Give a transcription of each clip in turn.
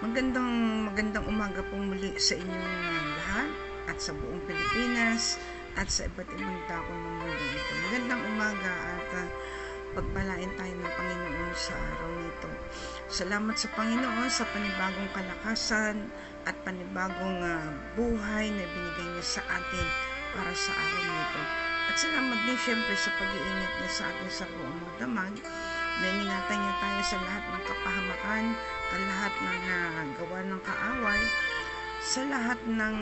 Magandang umaga po muli sa inyong lahat at sa buong Pilipinas at sa iba't ibang dako ng mundo ito. Magandang umaga at pagpalain tayo ng Panginoon sa araw nito. Salamat sa Panginoon sa panibagong kalakasan at panibagong buhay na binigay niya sa atin para sa araw nito. At salamat din syempre sa pag-iingat niya sa atin sa buong magdamag na iningatan niya tayo sa lahat ng kapahamakan, sa lahat ng gawa ng kaaway, sa lahat ng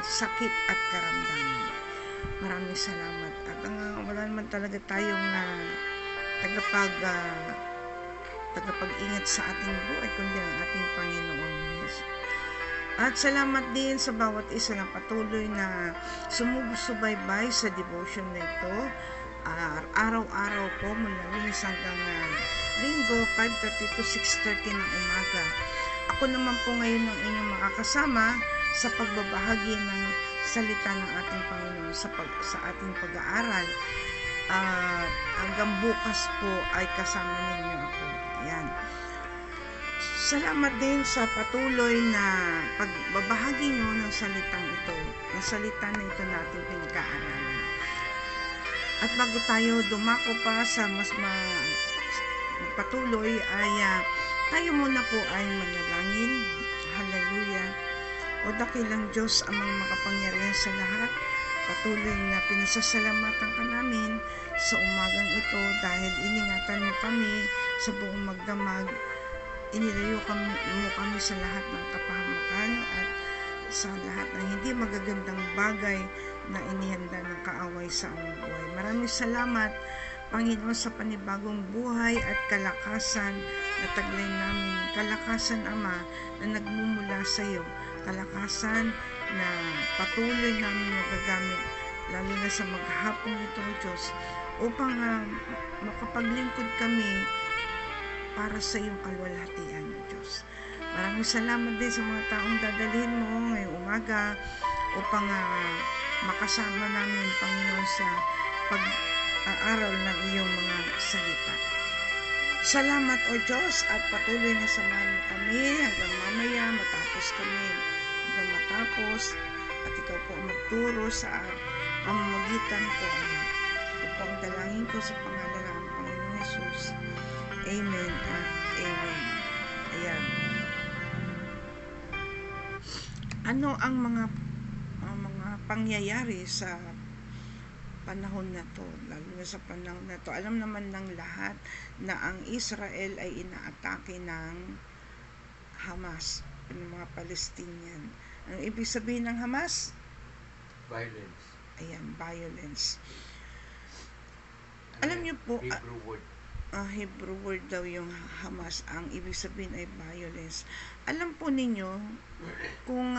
sakit at karamdaman. Maraming salamat. At wala naman talaga tayong tagapag-ingat sa ating buhay kundi ang ating Panginoon. At salamat din sa bawat isa na patuloy na sumusubaybay sa devotion na ito. Araw-araw po mula Lunes hanggang Linggo, 5:30 to 6:30 ng umaga. Ako naman po ngayon ang inyong makakasama sa pagbabahagi ng salita ng ating Panginoon sa ating pag-aaral. Hanggang bukas po ay kasama ninyo ako. Ayan. Salamat din sa patuloy na pagbabahagi nyo ng salitang ito, ng salita na ito natin pinag-aaralan. At bago tayo dumako pa sa mas patuloy ay tayo muna po ay manalangin. Hallelujah. O dakilang Diyos amang makapangyarihan sa lahat, patuloy na pinasasalamatan ka namin sa umagang ito dahil iningatan mo kami sa buong magdamag. Inilayo mo kami sa lahat ng kapahamakan at sa lahat ng hindi magagandang bagay na inihanda ng kaaway sa aming buhay. Maraming salamat, Panginoon, sa panibagong buhay at kalakasan na taglay namin. Kalakasan, Ama, na nagmumula sa iyo. Kalakasan na patuloy namin magagamit, lalo na sa maghapong ito, Diyos, upang makapaglingkod kami para sa iyong kalwalhatian, Diyos. Maraming salamat din sa mga taong dadalhin mo ngayong umaga upang makasama namin, Panginoon, sa pag-aaral ng iyong mga salita. Salamat, O Diyos, at patuloy na samahan mo kami hanggang mamaya matapos at ikaw po magturo sa pamamagitan ko. Upang dalangin ko sa pangalan ng Panginoon Jesus. Amen at amen. Ayan. Ano ang mga pangyayari sa panahon na to, lalo na sa panahon na to? Alam naman ng lahat na ang Israel ay inaatake ng Hamas, ng mga Palestinian. Ano ibig sabihin ng Hamas? Violence. Ayan, violence. Alam niyo po, Hebrew word daw yung Hamas, ang ibig sabihin ay violence. Alam po ninyo kung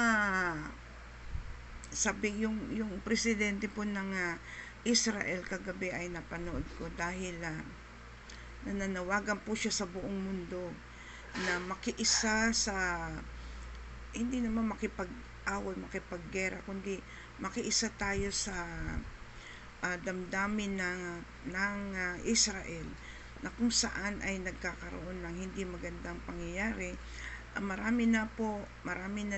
sabi yung presidente po ng Israel kagabi ay napanood ko dahil nananawagan po siya sa buong mundo na makiisa sa hindi naman makipag-away, makipaggera, kundi makiisa tayo sa damdamin ng Israel na kung saan ay nagkakaroon ng hindi magandang pangyayari. Marami na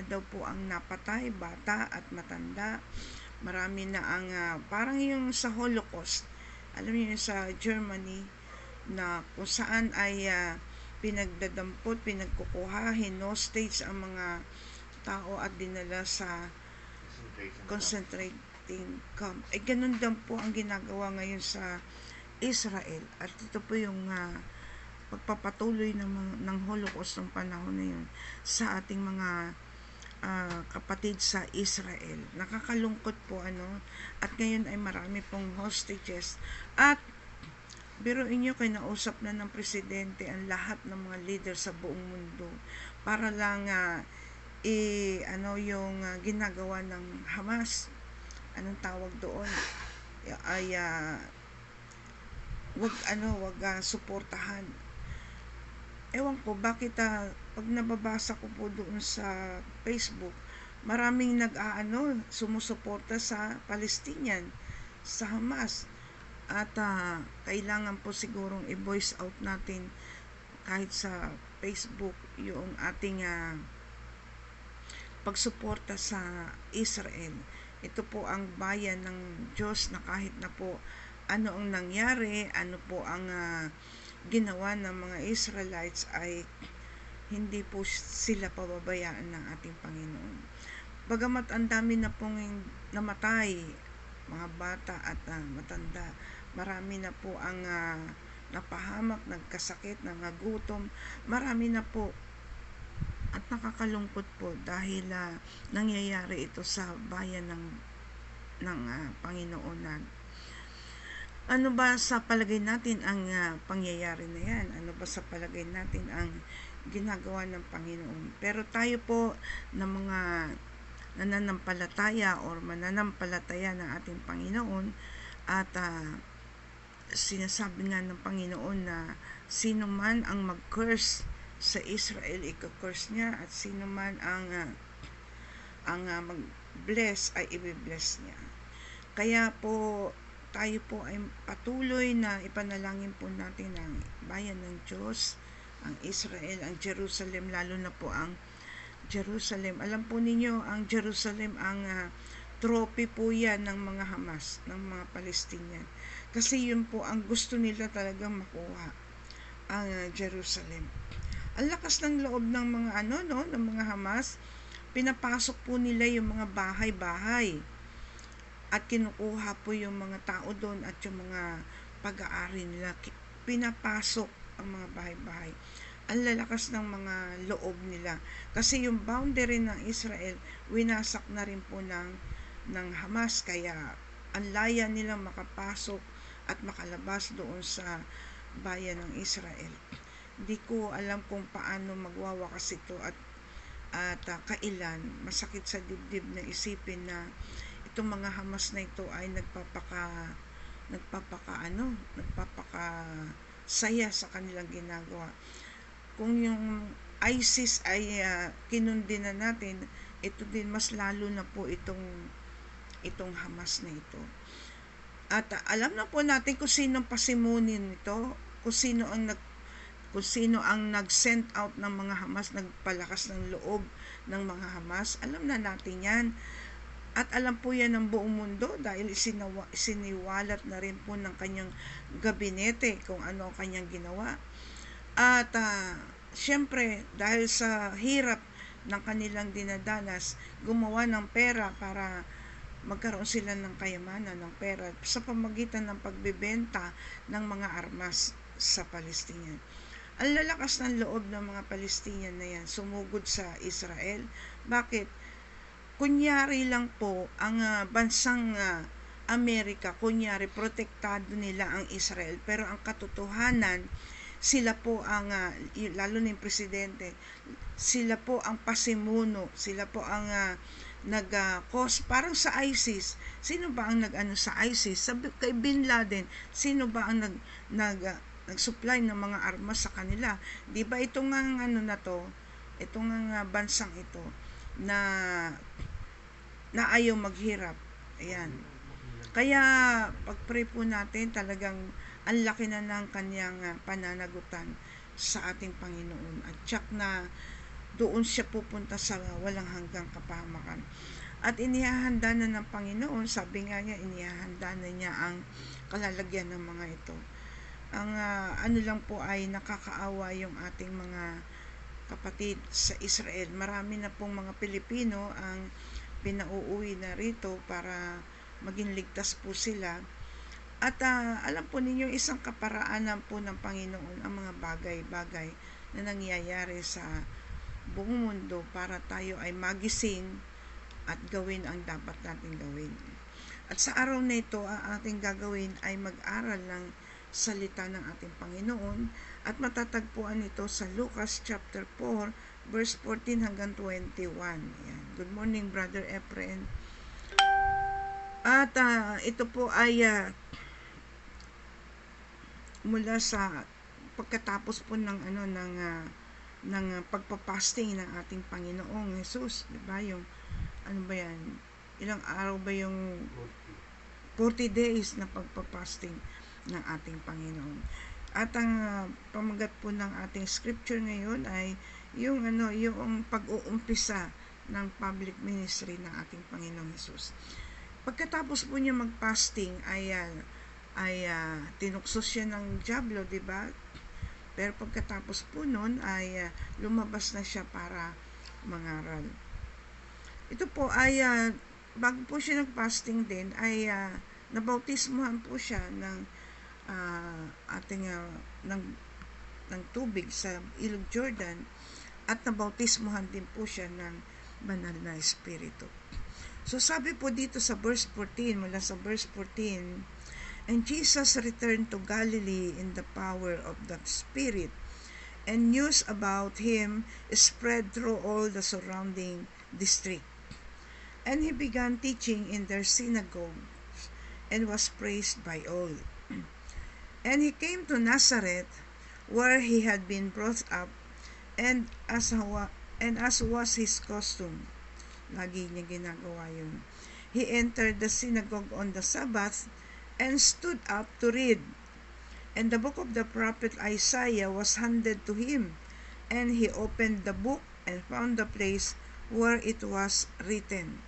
daw po ang napatay, bata at matanda. Marami na ang parang yung sa Holocaust, alam niyo sa Germany, na kung saan ay pinagdadampot, pinagkukuha, hinostage ang mga tao at dinala sa concentrating camp. Ganun din po ang ginagawa ngayon sa Israel. At ito po yung pagpapatuloy ng Holocaust ng panahon na yun sa ating mga kapatid sa Israel. Nakakalungkot po at ngayon ay marami pong hostages. At biruin nyo, kinausap na ng presidente ang lahat ng mga leader sa buong mundo para lang yung ginagawa ng Hamas, anong tawag doon, ay wag suportahan. Ewan ko bakit pag nababasa ko po doon sa Facebook, maraming sumusuporta sa Palestinian, sa Hamas. At kailangan po sigurong i-voice out natin kahit sa Facebook yung ating pagsuporta sa Israel. Ito po ang bayan ng Diyos na kahit na po ano ang nangyari, ano po ang ginawa ng mga Israelites, ay hindi po sila pababayaan ng ating Panginoon. Bagamat ang dami na pong namatay, mga bata at matanda, marami na po ang napahamak, nagkasakit, nangagutom, marami na po. At nakakalungkot po dahil nangyayari ito sa bayan ng Panginoon natin. Ano ba sa palagay natin ang pangyayari na yan? Ano ba sa palagay natin ang ginagawa ng Panginoon? Pero tayo po na mga nananampalataya or mananampalataya ng ating Panginoon, at sinasabi nga ng Panginoon na sino man ang mag-curse sa Israel, ika-curse niya, at sino man ang mag-bless ay i-bless niya. Kaya po tayo po ay patuloy na ipanalangin po natin ang bayan ng Diyos, ang Israel, ang Jerusalem, lalo na po ang Jerusalem. Alam po ninyo, ang Jerusalem, ang trophy po yan ng mga Hamas, ng mga Palestinian. Kasi yun po ang gusto nila talagang makuha, ang Jerusalem. Ang lakas ng loob ng mga ng mga Hamas, pinapasok po nila yung mga bahay-bahay at kinukuha po yung mga tao doon at yung mga pag-aari nila. Pinapasok ang mga bahay-bahay. Ang lalakas ng mga loob nila. Kasi yung boundary ng Israel, winasak na rin po ng Hamas. Kaya ang laya nilang makapasok at makalabas doon sa bayan ng Israel. Hindi ko alam kung paano magwawakas ito at kailan. Masakit sa dibdib na isipin na itong mga Hamas na ito ay nagpapaka saya sa kanilang ginagawa. Kung yung ISIS ay kinundi na natin, ito din mas lalo na po itong Hamas na ito. At alam na po natin kung sino pasimunin nito, kung sino ang nag-send out ng mga Hamas, nagpalakas ng loob ng mga Hamas. Alam na natin yan. At alam po yan ng buong mundo dahil siniwalat na rin po ng kanyang gabinete kung ano ang kanyang ginawa. At syempre, dahil sa hirap ng kanilang dinadanas, gumawa ng pera para magkaroon sila ng kayamanan ng pera sa pamagitan ng pagbebenta ng mga armas sa Palestinian. Ang lalakas ng loob ng mga Palestinian na yan, sumugod sa Israel. Bakit? Kunyari lang po, ang bansang Amerika, kunyari protektado nila ang Israel, pero ang katotohanan, sila po ang, lalo na yung presidente, sila po ang pasimuno, sila po ang nag-cause, parang sa ISIS. Sino ba ang nag-ano sa ISIS? Kay Bin Laden, sino ba ang nag-supply ng mga armas sa kanila? Di ba itong itong bansang ito, na ayaw maghirap. Ayan. Kaya pag-pray po natin, talagang ang laki na ng kanyang pananagutan sa ating Panginoon. At tsak na doon siya pupunta sa walang hanggang kapahamakan. At inihahanda na ng Panginoon, sabi nga niya, inihahanda na niya ang kalalagyan ng mga ito. Ang lang po ay nakakaawa yung ating mga kapatid sa Israel. Marami na pong mga Pilipino ang pinauuwi na rito para maging ligtas po sila. At alam po ninyo, isang kaparaanan po ng Panginoon ang mga bagay-bagay na nangyayari sa buong mundo para tayo ay magising at gawin ang dapat natin gawin. At sa araw na ito, ang ating gagawin ay mag-aral ng salita ng ating Panginoon at matatagpuan ito sa Lucas chapter 4 verse 14 hanggang 21. Ayan. Good morning, Brother Efren. At ito po ay mula sa pagkatapos po ng pagpapasting ng ating Panginoong Jesus, 'di ba? Yung ano ba 'yan? Ilang araw ba yung 40 days na pagpapasting ng ating Panginoon. At ang pamagat po ng ating scripture ngayon ay yung pag-uumpisa ng public ministry ng ating Panginoong Hesus. Pagkatapos po niya mag-fasting ay tinukso siya ng diablo, di ba? Pero pagkatapos po nun ay lumabas na siya para mangaral. Ito po ay bago po siya nag-fasting din ay nabautismuhan po siya ng ng tubig sa Ilog Jordan at nabautismuhan din po siya ng banal na espiritu. So sabi po dito sa verse 14, mula sa verse 14, and Jesus returned to Galilee in the power of the Spirit, and news about him spread through all the surrounding district. And he began teaching in their synagogues and was praised by all. And he came to Nazareth, where he had been brought up, and as was his custom, lagi niya ginagawa yun, he entered the synagogue on the Sabbath and stood up to read. And the book of the prophet Isaiah was handed to him, and he opened the book and found the place where it was written,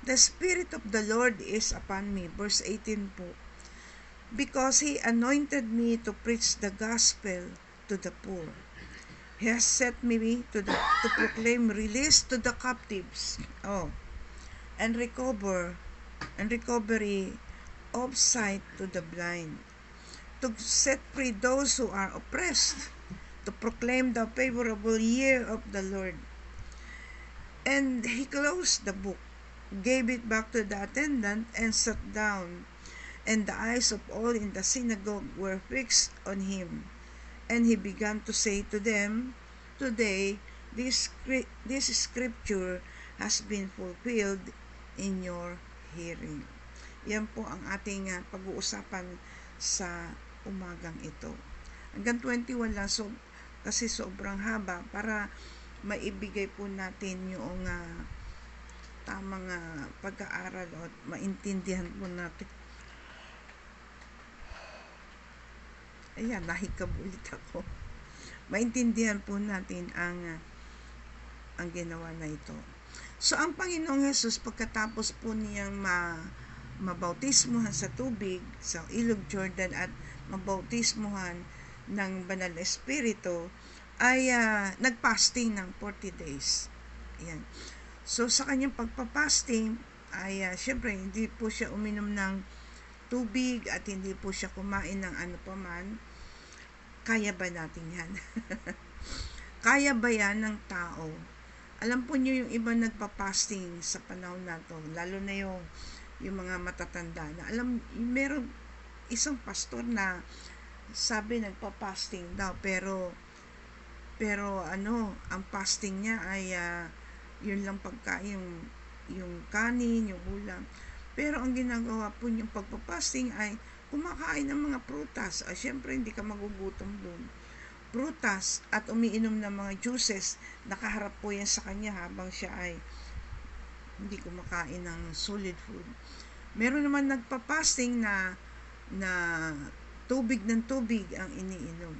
the Spirit of the Lord is upon me. Verse 18 po. Because he anointed me to preach the gospel to the poor. He has set me to proclaim release to the captives. And recovery of sight to the blind. To set free those who are oppressed. To proclaim the favorable year of the Lord. And he closed the book, gave it back to the attendant, and sat down. And the eyes of all in the synagogue were fixed on him. And he began to say to them, today this scripture has been fulfilled in your hearing. Yan po ang ating pag-uusapan sa umagang ito. Hanggang 21 lang, kasi sobrang haba, para maibigay po natin yung tamang pag-aaral at maintindihan po natin. Ayan, nahikab ulit ako. Maintindihan po natin ang ginawa na ito. So, ang Panginoong Hesus, pagkatapos po niyang mabautismuhan sa tubig, sa Ilog Jordan, at mabautismuhan ng Banal na Espiritu, ay nagpasting ng 40 days. Ayan. So, sa kanyang pagpapasting, ay syempre, hindi po siya uminom ng tubig at hindi po siya kumain ng ano pa man. Kaya ba natin yan? Kaya ba yan ng tao? Alam po niyo yung iba nagpapasting sa panahon na to, lalo na yung mga matatanda na meron isang pastor na sabi nagpapasting daw, pero ang fasting niya ay yun lang pagkain, yung kanin, yung ulam. Pero ang ginagawa po niyang pagpapasting ay kumakain ng mga prutas. Syempre, hindi ka magugutom doon. Prutas at umiinom ng mga juices, nakaharap po yan sa kanya habang siya ay hindi kumakain ng solid food. Meron naman nagpapasting na tubig ng tubig ang iniinom.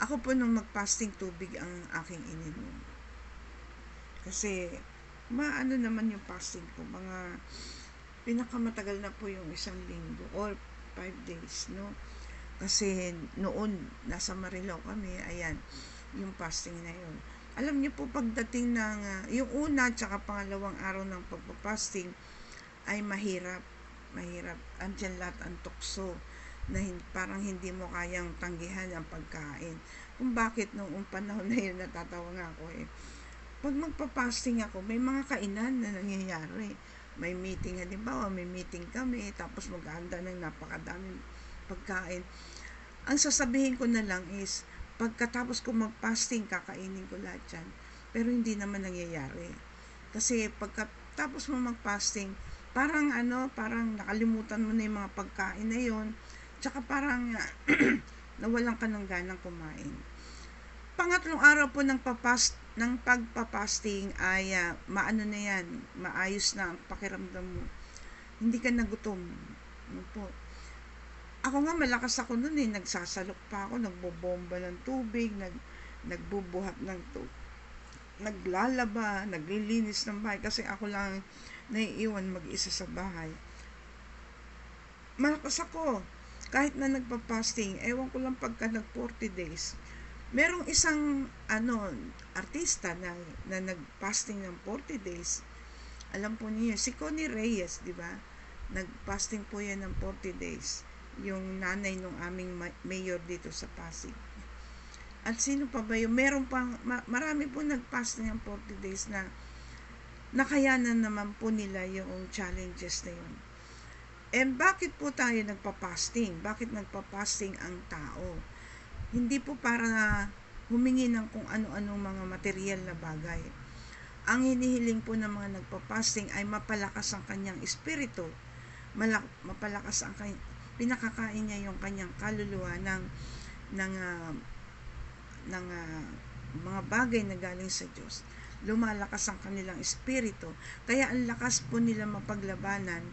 Ako po nung magpasting, tubig ang aking ininom. Kasi, maano naman yung fasting ko, mga pinakamatagal na po yung 1 linggo or 5 days, no? Kasi noon, nasa Marilao kami, ayan, yung fasting na yun. Alam niyo po, pagdating ng, yung una tsaka pangalawang araw ng pagpapasting, ay mahirap. Andyan lahat ang tukso, na parang hindi mo kayang tanggihan ang pagkain. Kung bakit noong panahon na yun, natatawa nga ako Pag magpapasting ako, may mga kainan na nangyayari. May meeting, halimbawa, may meeting kami, tapos mag-aanda ng napakadaming pagkain. Ang sasabihin ko na lang is, pagkatapos ko mag-fasting, kakainin ko lahat yan. Pero hindi naman nangyayari. Kasi pagkatapos mo mag-fasting, parang nakalimutan mo na yung mga pagkain na yon, tsaka parang nawalan ka ng ganang kumain. Pangatlong araw po ng pagpapasting ay maano na yan, maayos na ang pakiramdam mo. Hindi ka nagutom. Ano po? Ako nga, malakas ako noon nagsasalok pa ako, nagbobomba ng tubig, nagbubuhat ng tubig. naglalaba, naglilinis ng bahay kasi ako lang naiiwan mag-isa sa bahay. Malakas ako. Kahit na nagpa-fasting, ewan ko lang pagka nag 40 days. Merong isang artista na nag-fasting ng 40 days. Alam po niyo, si Connie Reyes, di ba? Nag-fasting po yan ng 40 days. Yung nanay ng aming mayor dito sa Pasig. At sino pa ba yun? Meron pang, marami po nag-fasting ng 40 days na nakayanan naman po nila yung challenges na yun. And bakit po tayo nagpa-fasting? Bakit nagpa-fasting ang tao? Hindi po para humingi ng kung ano-anong mga material na bagay. Ang hinihiling po ng mga nagpa-fasting ay mapalakas ang kanyang espiritu. Mapalakas ang pinakakain niya yung kanyang kaluluwa ng mga bagay na galing sa Diyos. Lumalakas ang kanilang espiritu. Kaya ang lakas po nila mapaglabanan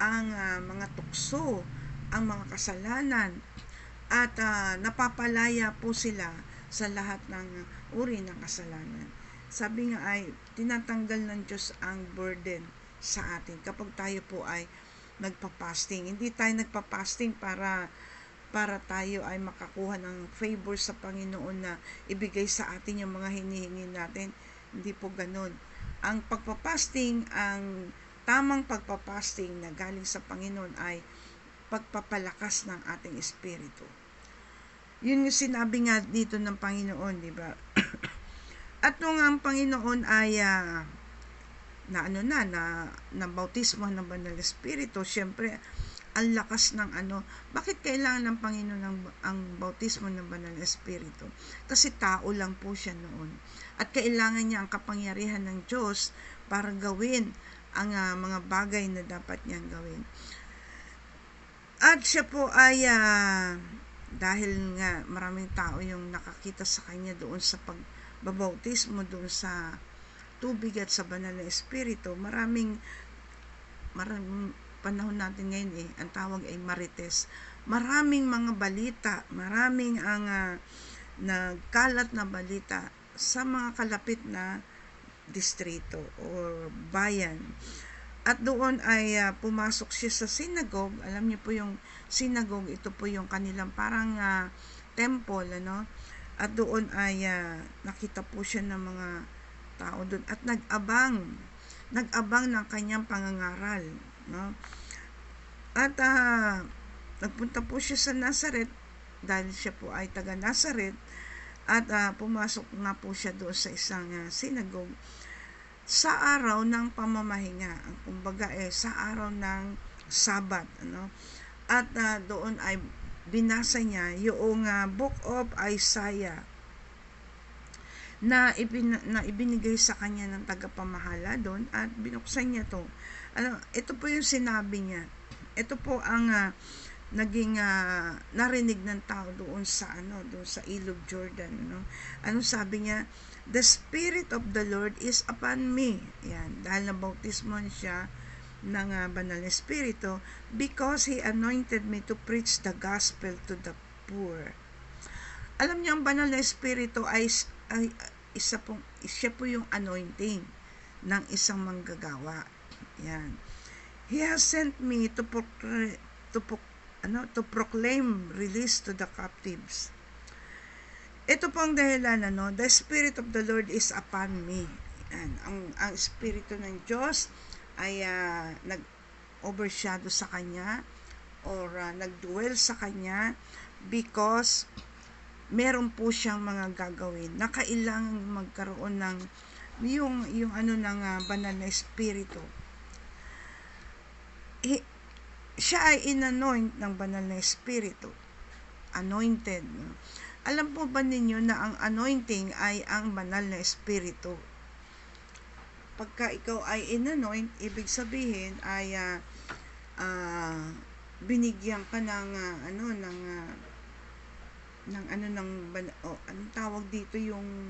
ang mga tukso, ang mga kasalanan, at napapalaya po sila sa lahat ng uri ng kasalanan. Sabi nga ay tinatanggal ng Diyos ang burden sa atin kapag tayo po ay nagpa-fasting. Hindi tayo nagpa-fasting para tayo ay makakuha ng favor sa Panginoon na ibigay sa atin yung mga hinihingi natin. Hindi po ganun. Ang pagpa-fasting, ang tamang pagpa-fasting na galing sa Panginoon ay pagpapalakas ng ating espiritu. Yun yung sinabi nga dito ng Panginoon, di ba? At nung ang Panginoon ay na bautismo ng Banal na Espiritu, syempre ang lakas ng bakit kailangan ng Panginoon ang bautismo ng Banal na Espiritu? Kasi tao lang po siya noon. At kailangan niya ang kapangyarihan ng Diyos para gawin ang mga bagay na dapat niyang gawin. At siya po ay dahil nga maraming tao yung nakakita sa kanya doon sa pagbabautismo doon sa tubig at sa Banal na Espiritu, maraming panahon natin ngayon ang tawag ay marites. Maraming mga balita, maraming ang nagkalat na balita sa mga kalapit na distrito o bayan. At doon ay pumasok siya sa synagogue. Alam niyo po yung synagogue, ito po yung kanilang parang temple, At doon ay nakita po siya ng mga tao doon at nag-abang ng kanyang pangangaral, At nagpunta po siya sa Nazareth dahil siya po ay taga Nazareth at pumasok nga po siya doon sa isang synagogue sa araw ng pamamahinga, kumbaga sa araw ng Sabat, At doon ay binasa niya yung Book of Isaiah na ibinigay sa kanya ng tagapamahala doon at binuksan niya to. Ito po yung sinabi niya. Ito po ang naging narinig ng tao doon sa Ilog Jordan, Anong sabi niya? The Spirit of the Lord is upon me. Yan, dahil nabautismohan siya ng Banal na Espiritu because He anointed me to preach the gospel to the poor. Alam niyo, ang Banal na Espiritu ay siya po yung anointing ng isang manggagawa. Yan. He has sent me to proclaim release to the captives. Ito po ang dahilan, the Spirit of the Lord is upon me. Yan. Ang Espiritu ng Diyos ay nag-overshadow sa kanya or nag-dwell sa kanya because meron po siyang mga gagawin na kailangang magkaroon ng yung Banal na Espiritu. Siya ay inanoint ng Banal na Espiritu. Anointed. Alam po ba ninyo na ang anointing ay ang Banal na Espiritu? Pagka ikaw ay inanoint, ibig sabihin ay binigyan ka ng anong tawag dito yung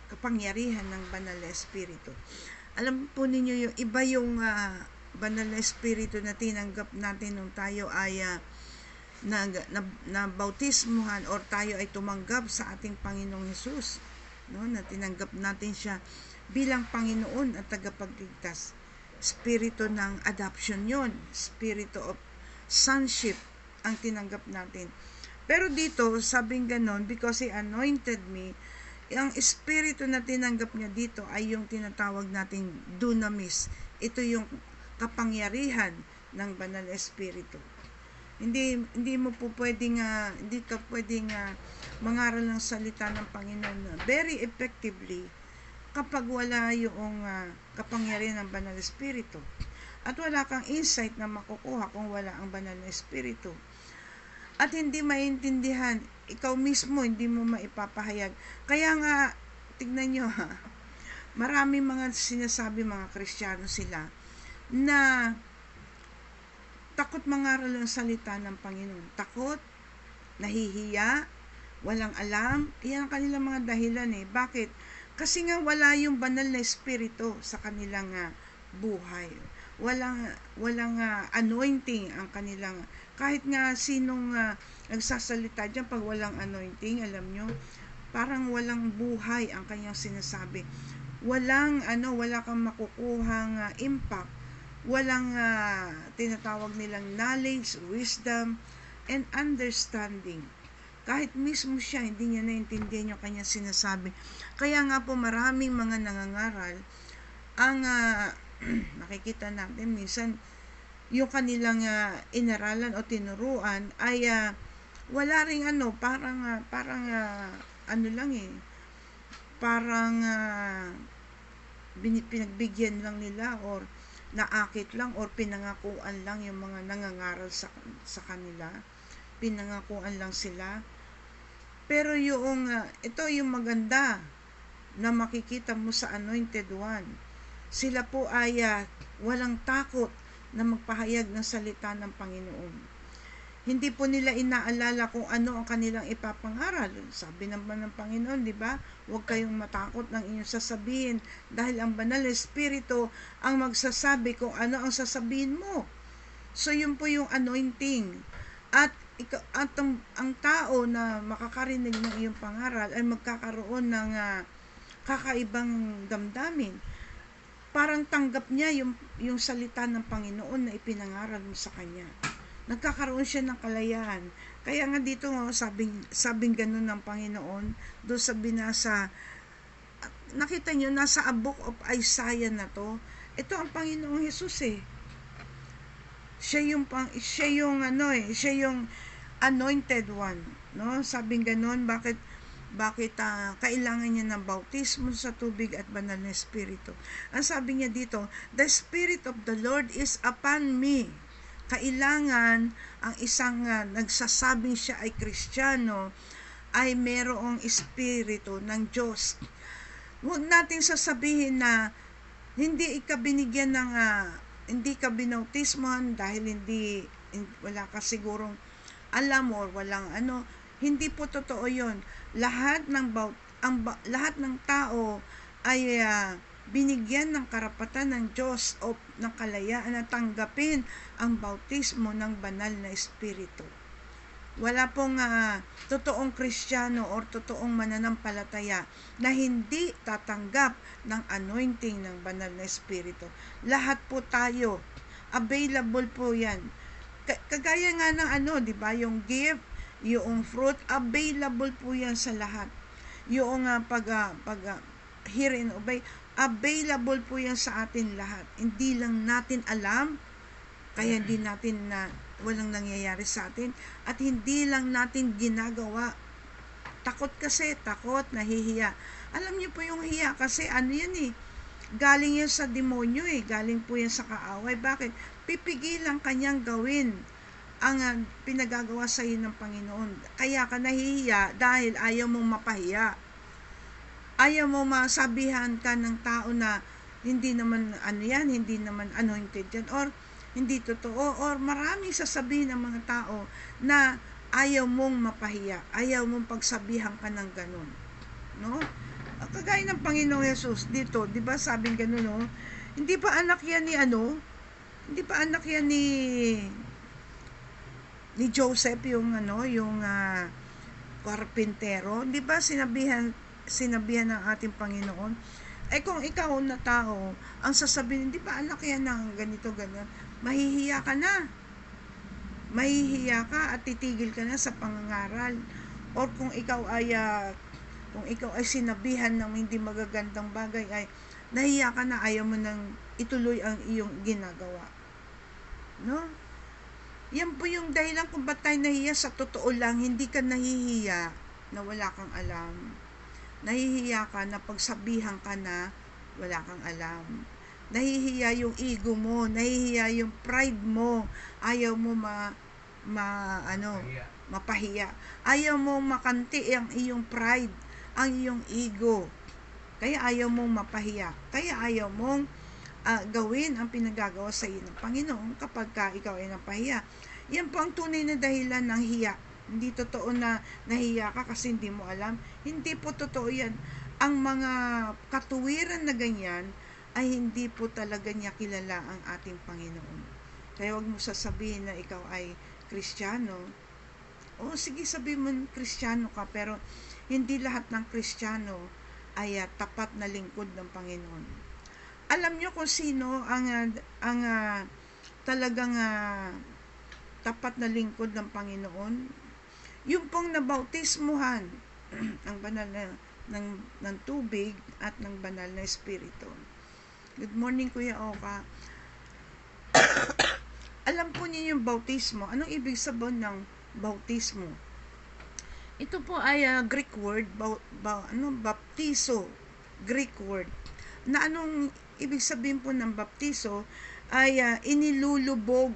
kapangyarihan ng Banal na Espiritu. Alam po ninyo yung iba yung Banal na Espiritu na tinanggap natin nung tayo ay na bautismuhan or tayo ay tumanggap sa ating Panginoong Hesus, no, na tinanggap natin siya bilang Panginoon at tagapagligtas. Spirito ng adoption yon, spirito of sonship ang tinanggap natin. Pero dito, sabing ganon, because He anointed me, ang espiritu na tinanggap niya dito ay yung tinatawag nating dunamis. Ito yung kapangyarihan ng banal na espiritu. Hindi mo po pwedeng hindi ka pwedeng mangaral ng salita ng Panginoon very effectively kapag wala yung kapangyarihan ng banal na espiritu. At wala kang insight na makukuha kung wala ang banal na espiritu. At hindi maintindihan, ikaw mismo hindi mo maipapahayag. Kaya nga, tignan nyo marami mga sinasabi, mga Kristiyano sila, na takot mangaral ng salita ng Panginoon. Takot, nahihiya, walang alam. Iyan ang kanilang mga dahilan Bakit? Kasi nga wala yung banal na espiritu sa kanilang buhay. Walang anointing ang kanilang, kahit nga sinong nagsasalita dyan, pag walang anointing, alam nyo, parang walang buhay ang kanyang sinasabi. Wala kang makukuhang impact. Walang tinatawag nilang knowledge, wisdom, and understanding. Kahit mismo siya, hindi niya naintindihan yung kanyang sinasabi. Kaya nga po maraming mga nangangaral, ang nakikita natin minsan, yung kanilang inaralan o tinuruan ay wala ring parang pinagbigyan lang nila or naakit lang or pinangakuan lang yung mga nangangaral sa kanila. Pinangakuan lang sila. Pero ito yung maganda na makikita mo sa Anointed One. Sila po ay walang takot na magpahayag ng salita ng Panginoon. Hindi po nila inaalala kung ano ang kanilang ipapangaral. Sabi naman ng Panginoon, di ba? Huwag kayong matakot ng inyong sasabihin dahil ang banal na espiritu ang magsasabi kung ano ang sasabihin mo. So yun po yung anointing. At ang tao na makakarinig ng iyong pangaral ay magkakaroon ng kakaibang damdamin. Parang tanggap niya yung salita ng Panginoon na ipinangaral mo sa kanya. Nagkakaroon siya ng kalayaan. Kaya nga dito sabing ganun ng Panginoon, doon sa binasa, nakita nyo, nasa a book of Isaiah na to. Ito ang Panginoong Hesus Siya yung anointed one, no? Sabing ganun, bakit kailangan niya ng bautismo sa tubig at banal na espiritu. Ang sabi niya dito, the Spirit of the Lord is upon me. Kailangan ang isang nagsasabing siya ay Kristiyano ay merong espiritu ng Diyos. Huwag natin sasabihin na hindi ka binigyan ng hindi ka binautismohan dahil wala ka sigurong alam or walang hindi po totoo 'yon. Lahat ng tao ay binigyan ng karapatan ng Diyos o ng kalayaan na tanggapin ang bautismo ng banal na espiritu. Wala pong totoong Kristiyano o totoong mananampalataya na hindi tatanggap ng anointing ng banal na espiritu. Lahat po tayo, available po yan. Kagaya nga ng di ba, yung gift, yung fruit, available po yan sa lahat. Yung hear and obey, available po yan sa atin lahat. Hindi lang natin alam, kaya hindi natin walang nangyayari sa atin, at hindi lang natin ginagawa. Takot, nahihiya. Alam niyo po yung hiya kasi yan galing yan sa demonyo galing po yan sa kaaway. Bakit? Pipigilan kanyang gawin ang pinagagawa sa iyo ng Panginoon. Kaya ka nahihiya dahil ayaw mong mapahiya. Ayaw mo masabihan ka ng tao na hindi naman hindi naman anointed yan, or hindi totoo, or maraming sasabihin ng mga tao na ayaw mong mapahiya, ayaw mong pagsabihan ka ng ganun. No? Kagaya ng Panginoong Hesus dito, di ba sabing ganun, no? Hindi pa anak yan ni ni Joseph, yung karpintero, 'di ba sinabihan ng ating Panginoon, kung ikaw na tao, ang sasabihin, 'di ba anak yan ng ganito ganyan, mahihiya ka na. Mahihiya ka at titigil ka na sa pangangaral. Or kung ikaw ay sinabihan ng hindi magagandang bagay, ay nahiya ka na, ayaw mo nang ituloy ang iyong ginagawa. No? Yan po yung dahilan kung ba't tayo nahiya. Sa totoo lang, hindi ka nahihiya na wala kang alam. Nahihiya ka na pagsabihan ka na wala kang alam. Nahihiya yung ego mo, nahihiya yung pride mo. Ayaw mo mapahiya. Ayaw mo makanti ang iyong pride, ang iyong ego. Kaya ayaw mong mapahiya. Kaya ayaw mong gawin ang pinagagawa sa iyo ng Panginoon kapag ikaw ay napahiya. Yan po ang tunay na dahilan ng hiya. Hindi totoo na nahiya ka kasi hindi mo alam. Hindi po totoo yan. Ang mga katuwiran na ganyan ay hindi po talaga niya kilala ang ating Panginoon. Kaya wag mo sasabihin na ikaw ay Kristiyano. O sige, sabihin mo Kristiyano ka, pero hindi lahat ng Kristiyano ay tapat na lingkod ng Panginoon. Alam nyo kung sino ang talagang tapat na lingkod ng Panginoon? Yung pong nabautismuhan ang banal na ng tubig at ng banal na espiritu. Good morning, Kuya Oka. Alam po niyo yung bautismo. Anong ibig sabihin ng bautismo? Ito po ay Greek word, baptizo, Greek word. Na anong ibig sabihin po ng baptizo ay inilulubog.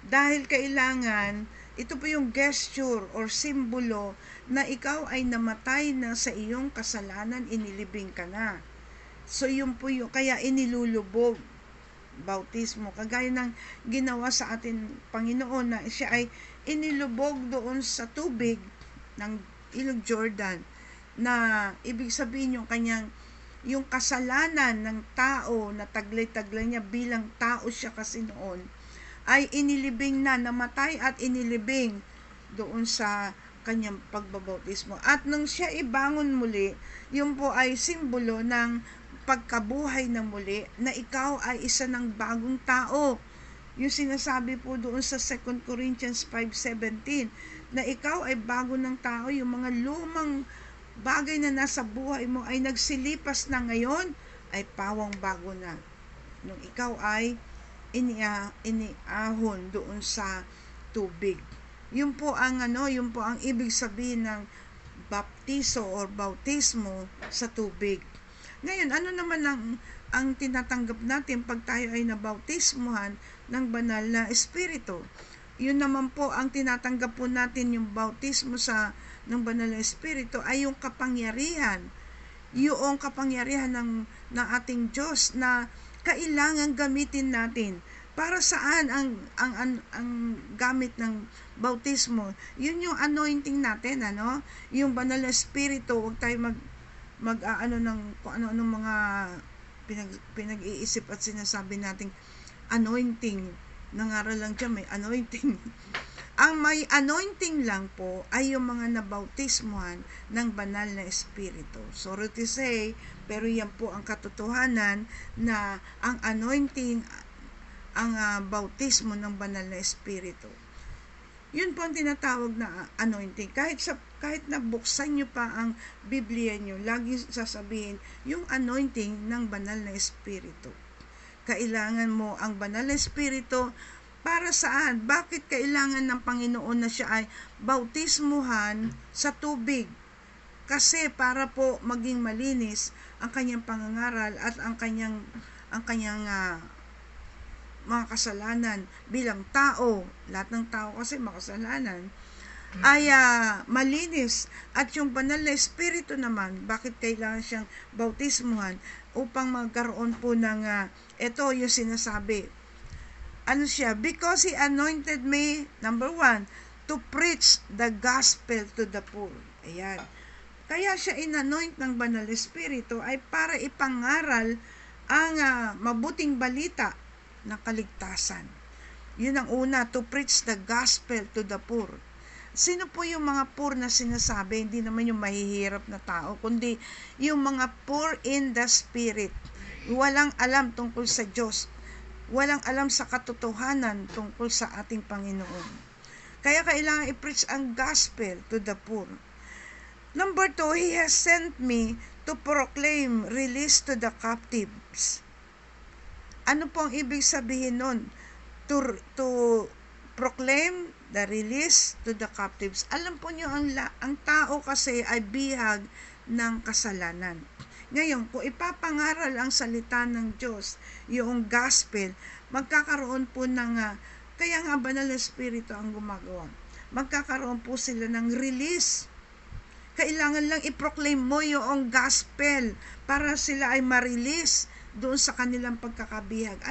Dahil kailangan, ito po yung gesture or simbolo na ikaw ay namatay na sa iyong kasalanan, inilibing ka na. So yun po yung, kaya inilulubog, bautismo. Kagaya ng ginawa sa atin Panginoon na siya ay inilubog doon sa tubig ng Ilog Jordan, na ibig sabihin yung kasalanan ng tao na taglay-taglay niya bilang tao siya kasi noon, ay inilibing na, namatay at inilibing doon sa kanyang pagbabautismo. At nung siya ibangon muli, yun po ay simbolo ng pagkabuhay na muli, na ikaw ay isa ng bagong tao. Yung sinasabi po doon sa 2 Corinthians 5:17, na ikaw ay bago ng tao, yung mga lumang bagay na nasa buhay mo ay nagsilipas na, ngayon ay pawang bago na. Nung ikaw ay iniahon doon sa tubig. Yun po ang ibig sabihin ng baptizo or bautismo sa tubig. Ngayon, ano naman ang tinatanggap natin pag tayo ay nabautismuhan ng banal na espiritu? Yun naman po ang tinatanggap po natin, yung bautismo ng banal na espiritu ay yung kapangyarihan. Yung kapangyarihan ng ating Diyos na kailangan gamitin natin. Para saan ang gamit ng bautismo? Yun yung anointing natin, yung banal na espiritu. Huwag tayo ng kung ano-anong mga pinag-iisip at sinasabi nating anointing. Nangaral lang dyan, may anointing. Ang may anointing lang po ay yung mga nabautismuhan ng banal na espiritu. Sorry to say, pero yan po ang katotohanan, na ang anointing, ang bautismo ng banal na espiritu. Yun po ang tinatawag na anointing. Kahit na buksan nyo pa ang Biblia nyo, lagi sasabihin yung anointing ng banal na espiritu. Kailangan mo ang banal na espiritu. Para saan? Bakit kailangan ng Panginoon na siya ay bautismuhan sa tubig? Kasi para po maging malinis ang kanyang pangangaral at ang kanyang mga kasalanan bilang tao. Lahat ng tao kasi makasalanan ay malinis. At yung banal na espiritu naman, bakit kailangan siyang bautismuhan? Upang magkaroon po ng ito yung sinasabi. Ano siya? Because He anointed me, number 1, to preach the gospel to the poor. Ayan. Kaya siya inanoint ng banal na espiritu ay para ipangaral ang mabuting balita ng kaligtasan. Yun ang una, to preach the gospel to the poor. Sino po yung mga poor na sinasabi? Hindi naman yung mahihirap na tao, kundi yung mga poor in the spirit. Walang alam tungkol sa Diyos. Walang alam sa katotohanan tungkol sa ating Panginoon. Kaya kailangan i-preach ang gospel to the poor. Number 2, He has sent me to proclaim release to the captives. Ano po ang ibig sabihin nun? To proclaim the release to the captives. Alam po niyo, ang tao kasi ay bihag ng kasalanan. Ngayon, kung ipapangaral ang salita ng Diyos, yung gospel, magkakaroon po ng, kaya nga Banal na Espiritu ang gumagawa, magkakaroon po sila ng release. Kailangan lang i-proclaim mo yung gospel para sila ay ma-release doon sa kanilang pagkakabihag.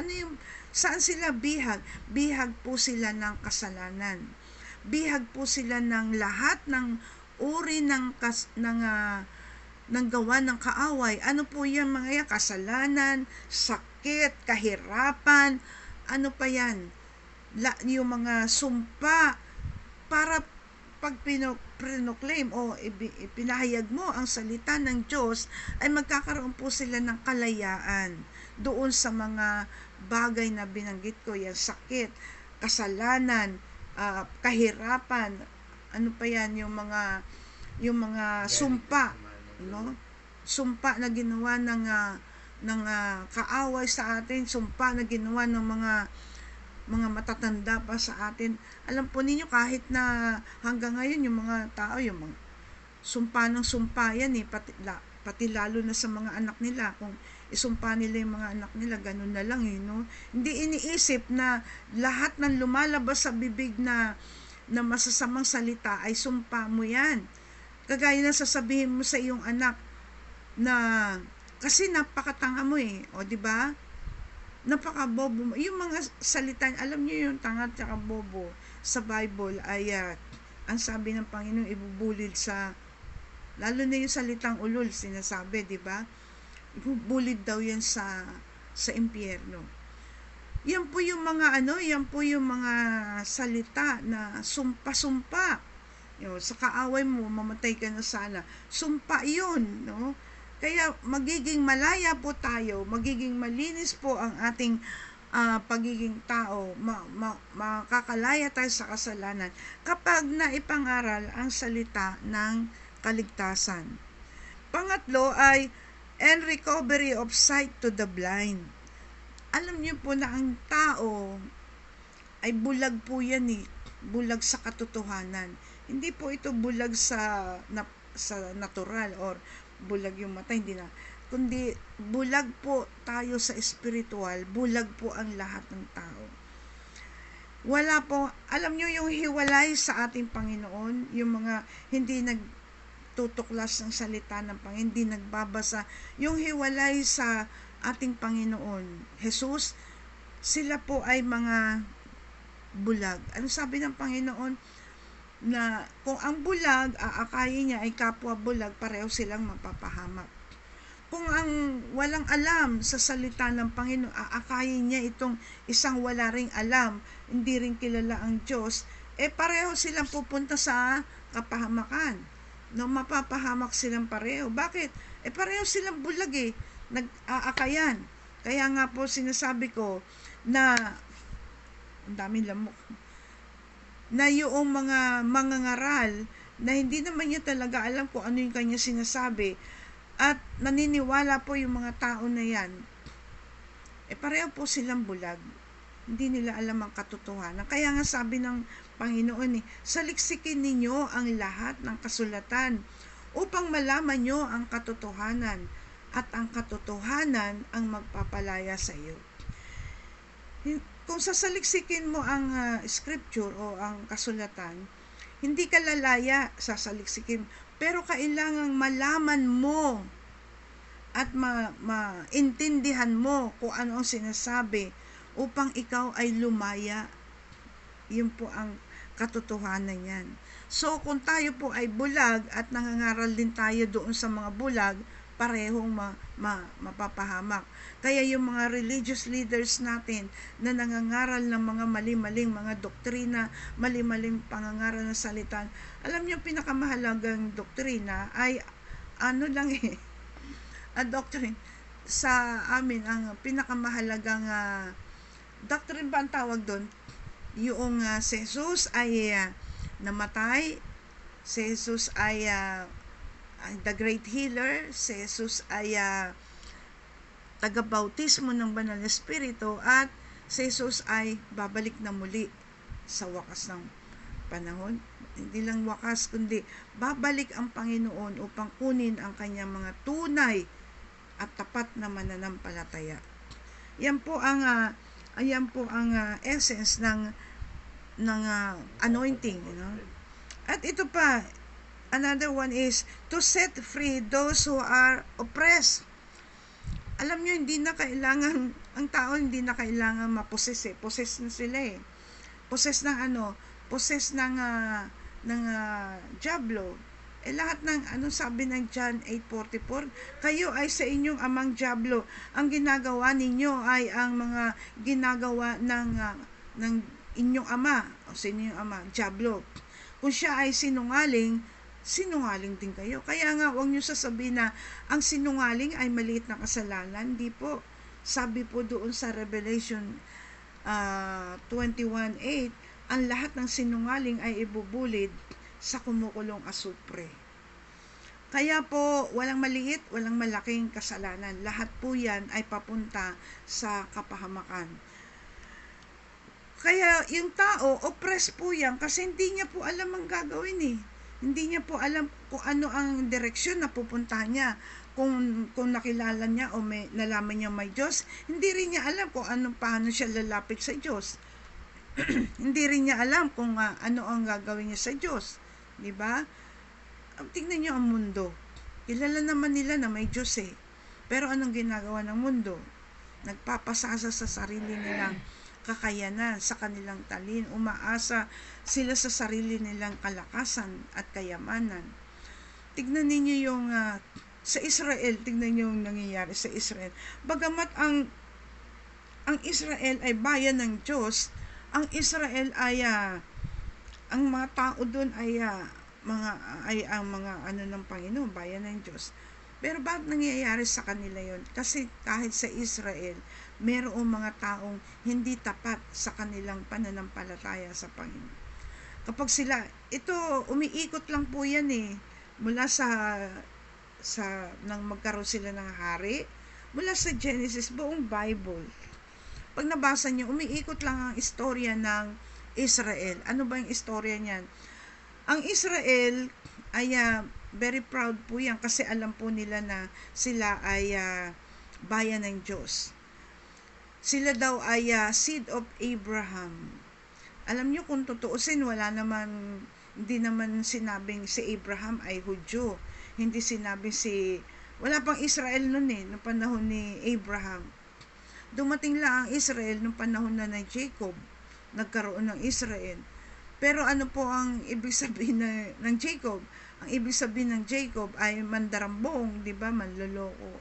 Saan sila bihag? Bihag po sila ng kasalanan. Bihag po sila ng lahat ng uri ng gawa ng kaaway. Ano po yan mga yan? Kasalanan, sakit, kahirapan, ano pa yan? Yung mga sumpa, para pag pinoclaim o ipinahayag mo ang salita ng Diyos, ay magkakaroon po sila ng kalayaan doon sa mga bagay na binanggit ko, yan, sakit, kasalanan, kahirapan, ano pa yan, yung mga sumpa, no? Sumpa na ginawa ng kaaway sa atin, sumpa na ginawa ng mga matatanda pa sa atin. Alam po ninyo, kahit na hanggang ngayon yung mga tao, yung mga sumpa ng sumpa yan pati lalo na sa mga anak nila, kung isumpa nila yung mga anak nila, ganun na lang no? Hindi iniisip na lahat ng lumalabas sa bibig na masasamang salita ay sumpa mo yan. Kagaya na sasabihin mo sa iyong anak na kasi napakatanga mo o di ba? Napakabobo mo. Yung mga salita, alam niyo yung tanga at bobo sa Bible ay ang sabi ng Panginoon ibubulid sa, lalo na yung salitang ulol sinasabi, di ba? Ibubulid daw yan sa impyerno. Yan po yung mga yan po yung mga salita na sumpa-sumpa. Sa kaaway mo, mamatay ka na sana. Sumpa yun, no? Kaya magiging malaya po tayo, magiging malinis po ang ating pagiging tao, makakalaya tayo sa kasalanan kapag naipangaral ang salita ng kaligtasan. Pangatlo ay and recovery of sight to the blind. Alam niyo po na ang tao ay bulag po yan bulag sa katotohanan. Hindi po ito bulag sa natural or bulag yung mata, hindi na. Kundi bulag po tayo sa spiritual, bulag po ang lahat ng tao. Wala po, alam nyo yung hiwalay sa ating Panginoon, yung mga hindi nagtutuklas ng salita ng Panginoon, hindi nagbabasa, yung hiwalay sa ating Panginoon, Jesus, sila po ay mga bulag. Ano sabi ng Panginoon? Na kung ang bulag, aakayin niya ay kapwa bulag, pareho silang mapapahamak. Kung ang walang alam sa salita ng Panginoon, aakayin niya itong isang wala ring alam, hindi rin kilala ang Diyos, pareho silang pupunta sa kapahamakan. No, mapapahamak silang pareho. Bakit? Pareho silang bulag nag-aakayan. Kaya nga po sinasabi ko na ang daming lamok, na yung mga mangangaral na hindi naman niya talaga alam kung ano yung kanya sinasabi at naniniwala po yung mga tao na yan, pareho po silang bulag. Hindi nila alam ang katotohanan. Kaya nga sabi ng Panginoon saliksikin ninyo ang lahat ng kasulatan upang malaman nyo ang katotohanan at ang katotohanan ang magpapalaya sa iyo. Kung sasaliksikin mo ang scripture o ang kasulatan, hindi ka lalaya, sasaliksikin. Pero kailangang malaman mo at maintindihan mo kung ano ang sinasabi upang ikaw ay lumaya. Yun po ang katotohanan yan. So, kung tayo po ay bulag at nangangaral din tayo doon sa mga bulag, parehong mapapahamak. Kaya yung mga religious leaders natin na nangangaral ng mga mali-maling mga doktrina, mali-maling pangangaral ng salita, alam niyo pinakamahalagang doktrina ay ano lang doctrine sa amin, ang pinakamahalagang doctrine ba ang tawag doon? Yung si Jesus ay namatay, si Jesus ay the great healer, si Jesus ay tagabautismo ng banal na espiritu, at si Jesus ay babalik na muli sa wakas ng panahon. Hindi lang wakas, kundi babalik ang Panginoon upang kunin ang kanyang mga tunay at tapat na mananampalataya. Yan po ang essence ng anointing, At ito pa, another one is to set free those who are oppressed. Alam nyo, hindi na kailangan, ang tao hindi na kailangan maposes Possess na sila Possess ng Possess ng diablo. Lahat ng sabi ng John 8:44, kayo ay sa inyong amang diablo. Ang ginagawa ninyo ay ang mga ginagawa ng inyong ama. O sa inyong ama, diablo. Kung siya ay sinungaling din kayo. Kaya nga, huwag nyo sasabihin na ang sinungaling ay maliit na kasalanan. Hindi po. Sabi po doon sa Revelation 21:8, ang lahat ng sinungaling ay ibubulid sa kumukulong asupre. Kaya po, walang maliit, walang malaking kasalanan. Lahat po yan ay papunta sa kapahamakan. Kaya yung tao, oppressed po yan kasi hindi niya po alam ang gagawin Hindi niya po alam kung ano ang direksyon na pupuntahan niya. Kung nakilala niya o nalaman niya may Diyos, hindi rin niya alam kung paano siya lalapit sa Diyos. Hindi rin niya alam kung ano ang gagawin niya sa Diyos. Diba? Tingnan niyo ang mundo. Kilala naman nila na may Diyos Pero anong ginagawa ng mundo? Nagpapasasa sa sarili nilang kakayanan, sa kanilang talin. Umaasa sila sa sarili nilang kalakasan at kayamanan. Tignan ninyo yung sa Israel, tignan niyo yung nangyayari sa Israel. Bagamat ang Israel ay bayan ng Diyos, ang Israel ay ang mga tao doon ay ang mga ng Panginoon, bayan ng Diyos. Pero bakit nangyayari sa kanila yon? Kasi kahit sa Israel, mayroong mga taong hindi tapat sa kanilang pananampalataya sa Panginoon. Kapag sila, ito, umiikot lang po yan mula nang magkaroon sila ng hari, mula sa Genesis, buong Bible. Pag nabasa niyo, umiikot lang ang istorya ng Israel. Ano ba yung istorya niyan? Ang Israel ay very proud po yan kasi alam po nila na sila ay bayan ng Diyos. Sila daw ay seed of Abraham. Alam niyo kung tutuusin, hindi naman sinabing si Abraham ay Hudyo. Hindi sinabing wala pang Israel noon noong panahon ni Abraham. Dumating lang ang Israel noong panahon na ng Jacob. Nagkaroon ng Israel. Pero ano po ang ibig sabihin ng Jacob? Ang ibig sabihin ng Jacob ay mandarambong, di ba? Manloloko.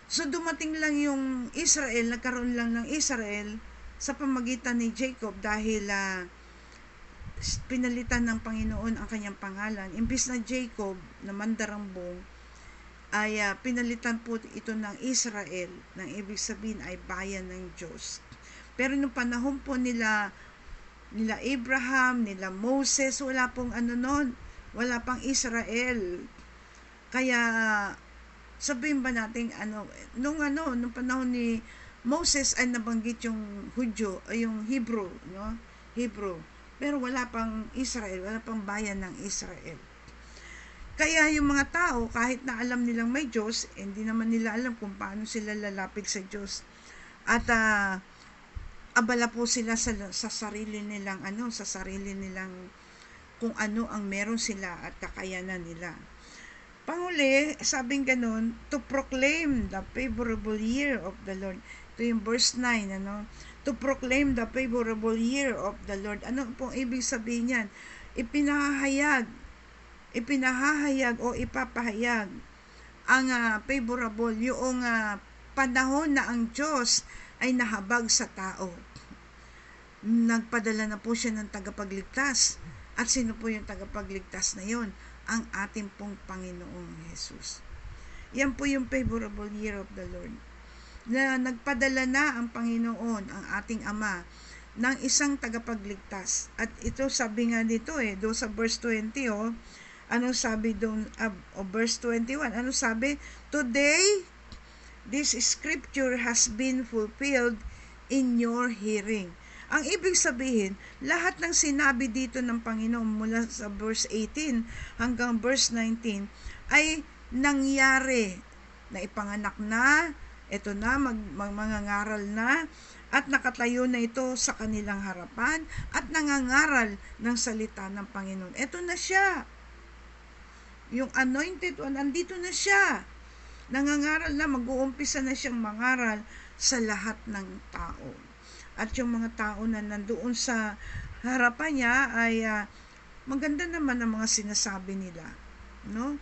So dumating lang yung Israel, nagkaroon lang ng Israel sa pamagitan ni Jacob dahil pinalitan ng Panginoon ang kanyang pangalan. Imbis na Jacob na mandarambong, ay pinalitan po ito ng Israel, nang ibig sabihin ay bayan ng Diyos. Pero nung panahon po nila Abraham, nila Moses, wala pong noon, wala pang Israel. Kaya sabihin ba natin nung panahon ni Moses ay nabanggit yung Hudyo o yung Hebrew, Hebrew. Pero wala pang Israel, wala pang bayan ng Israel. Kaya yung mga tao, kahit na alam nilang may Diyos, hindi naman nila alam kung paano sila lalapit sa Diyos. At abala po sila sa sarili nilang kung ano ang meron sila at kakayanan nila. Panghuli, sabing ganun, to proclaim the favorable year of the Lord. Ito yung verse 9, to proclaim the favorable year of the Lord. Ano pong ibig sabihin yan? Ipinahayag o ipapahayag ang favorable, yung panahon na ang Diyos ay nahabag sa tao. Nagpadala na po siya ng tagapagligtas. At sino po yung tagapagligtas na yon? Ang ating pong Panginoong Jesus. Yan po yung favorable year of the Lord. Na nagpadala na ang Panginoon, ang ating Ama, ng isang tagapagligtas. At ito sabi nga dito doon sa verse 20, anong sabi doon, verse 21, anong sabi? Today, this scripture has been fulfilled in your hearing. Ang ibig sabihin, lahat ng sinabi dito ng Panginoon mula sa verse 18 hanggang verse 19 ay nangyari, na ipanganak na, ito na, mangangaral na, at nakatayo na ito sa kanilang harapan, at nangangaral ng salita ng Panginoon. Ito na siya. Yung anointed one, andito na siya. Nangangaral na, mag-uumpisa na siyang mangaral sa lahat ng tao. At yung mga tao na nandoon sa harapan niya ay maganda naman ang mga sinasabi nila, no?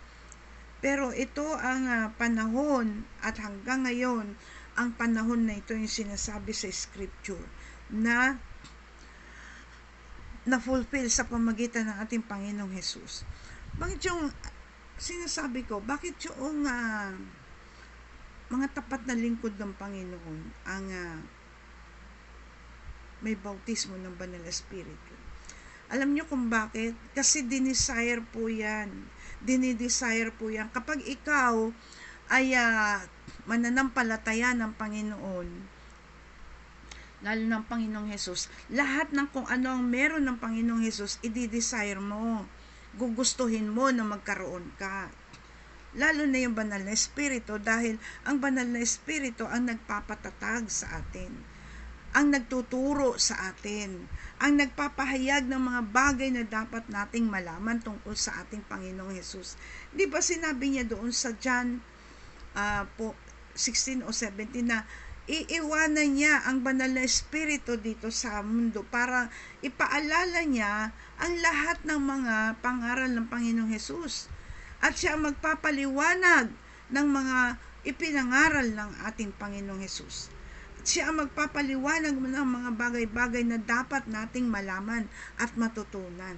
Pero ito ang panahon, at hanggang ngayon ang panahon na ito yung sinasabi sa scripture na na-fulfill sa pamagitan ng ating Panginoong Jesus. Bakit yung sinasabi ko, bakit yung mga tapat na lingkod ng Panginoon ang may bautismo ng Banal na Espiritu? Alam nyo kung bakit? Kasi dinidesire po yan. Kapag ikaw ay mananampalataya ng Panginoon, lalo ng Panginoong Jesus, lahat ng kung ano ang meron ng Panginoong Jesus, i-desire mo. Gugustuhin mo na magkaroon ka. Lalo na yung Banal na Espiritu, dahil ang Banal na Espiritu ang nagpapatatag sa atin, ang nagtuturo sa atin, ang nagpapahayag ng mga bagay na dapat nating malaman tungkol sa ating Panginoong Jesus. Di ba sinabi niya doon sa John 16 o 17 na iiwanan niya ang Banal na Espiritu dito sa mundo para ipaalala niya ang lahat ng mga pangaral ng Panginoong Jesus. At siya magpapaliwanag ng mga ipinangaral ng ating Panginoong Jesus. Siya ang magpapaliwanag ng mga bagay-bagay na dapat nating malaman at matutunan.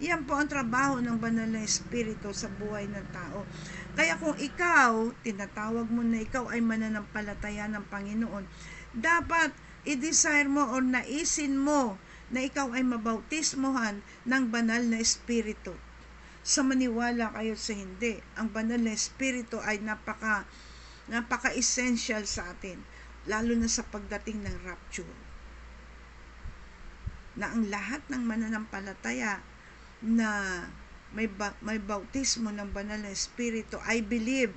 Yan po ang trabaho ng Banal na Espiritu sa buhay ng tao. Kaya kung ikaw, tinatawag mo na ikaw ay mananampalataya ng Panginoon, dapat i-desire mo o naisin mo na ikaw ay mabautismohan ng Banal na Espiritu. Sa maniwala kayo sa hindi, ang Banal na Espiritu ay napaka-essential sa atin, lalo na sa pagdating ng rapture, na ang lahat ng mananampalataya na may bautismo ng Banal na Espiritu, I believe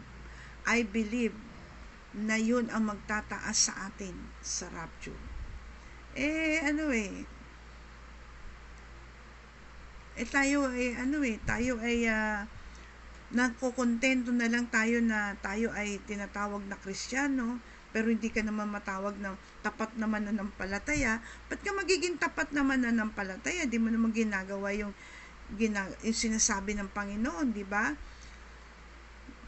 na yun ang magtataas sa atin sa rapture. Tayo ay nagkokontento na lang tayo na tayo ay tinatawag na Kristiyano, pero hindi ka naman matawag na tapat na mananampalataya. Ba't ka magiging tapat na mananampalataya? Di mo naman ginagawa yung sinasabi ng Panginoon, di ba?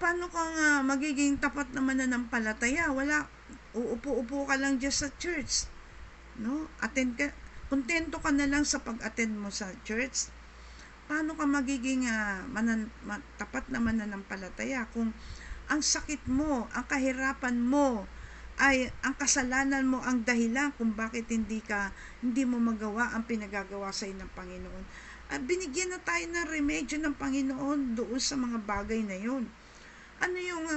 Paano ka nga magiging tapat na mananampalataya? Wala, uupo-upo ka lang dyan sa church, no? Attend ka, kontento ka na lang sa pag-attend mo sa church. Paano ka magiging tapat na mananampalataya kung ang sakit mo, ang kahirapan mo, ay ang kasalanan mo ang dahilan kung bakit hindi mo magawa ang pinagagawa sa iyo ng Panginoon? At binigyan na tayo ng remedyo ng Panginoon doon sa mga bagay na yun. Ano yung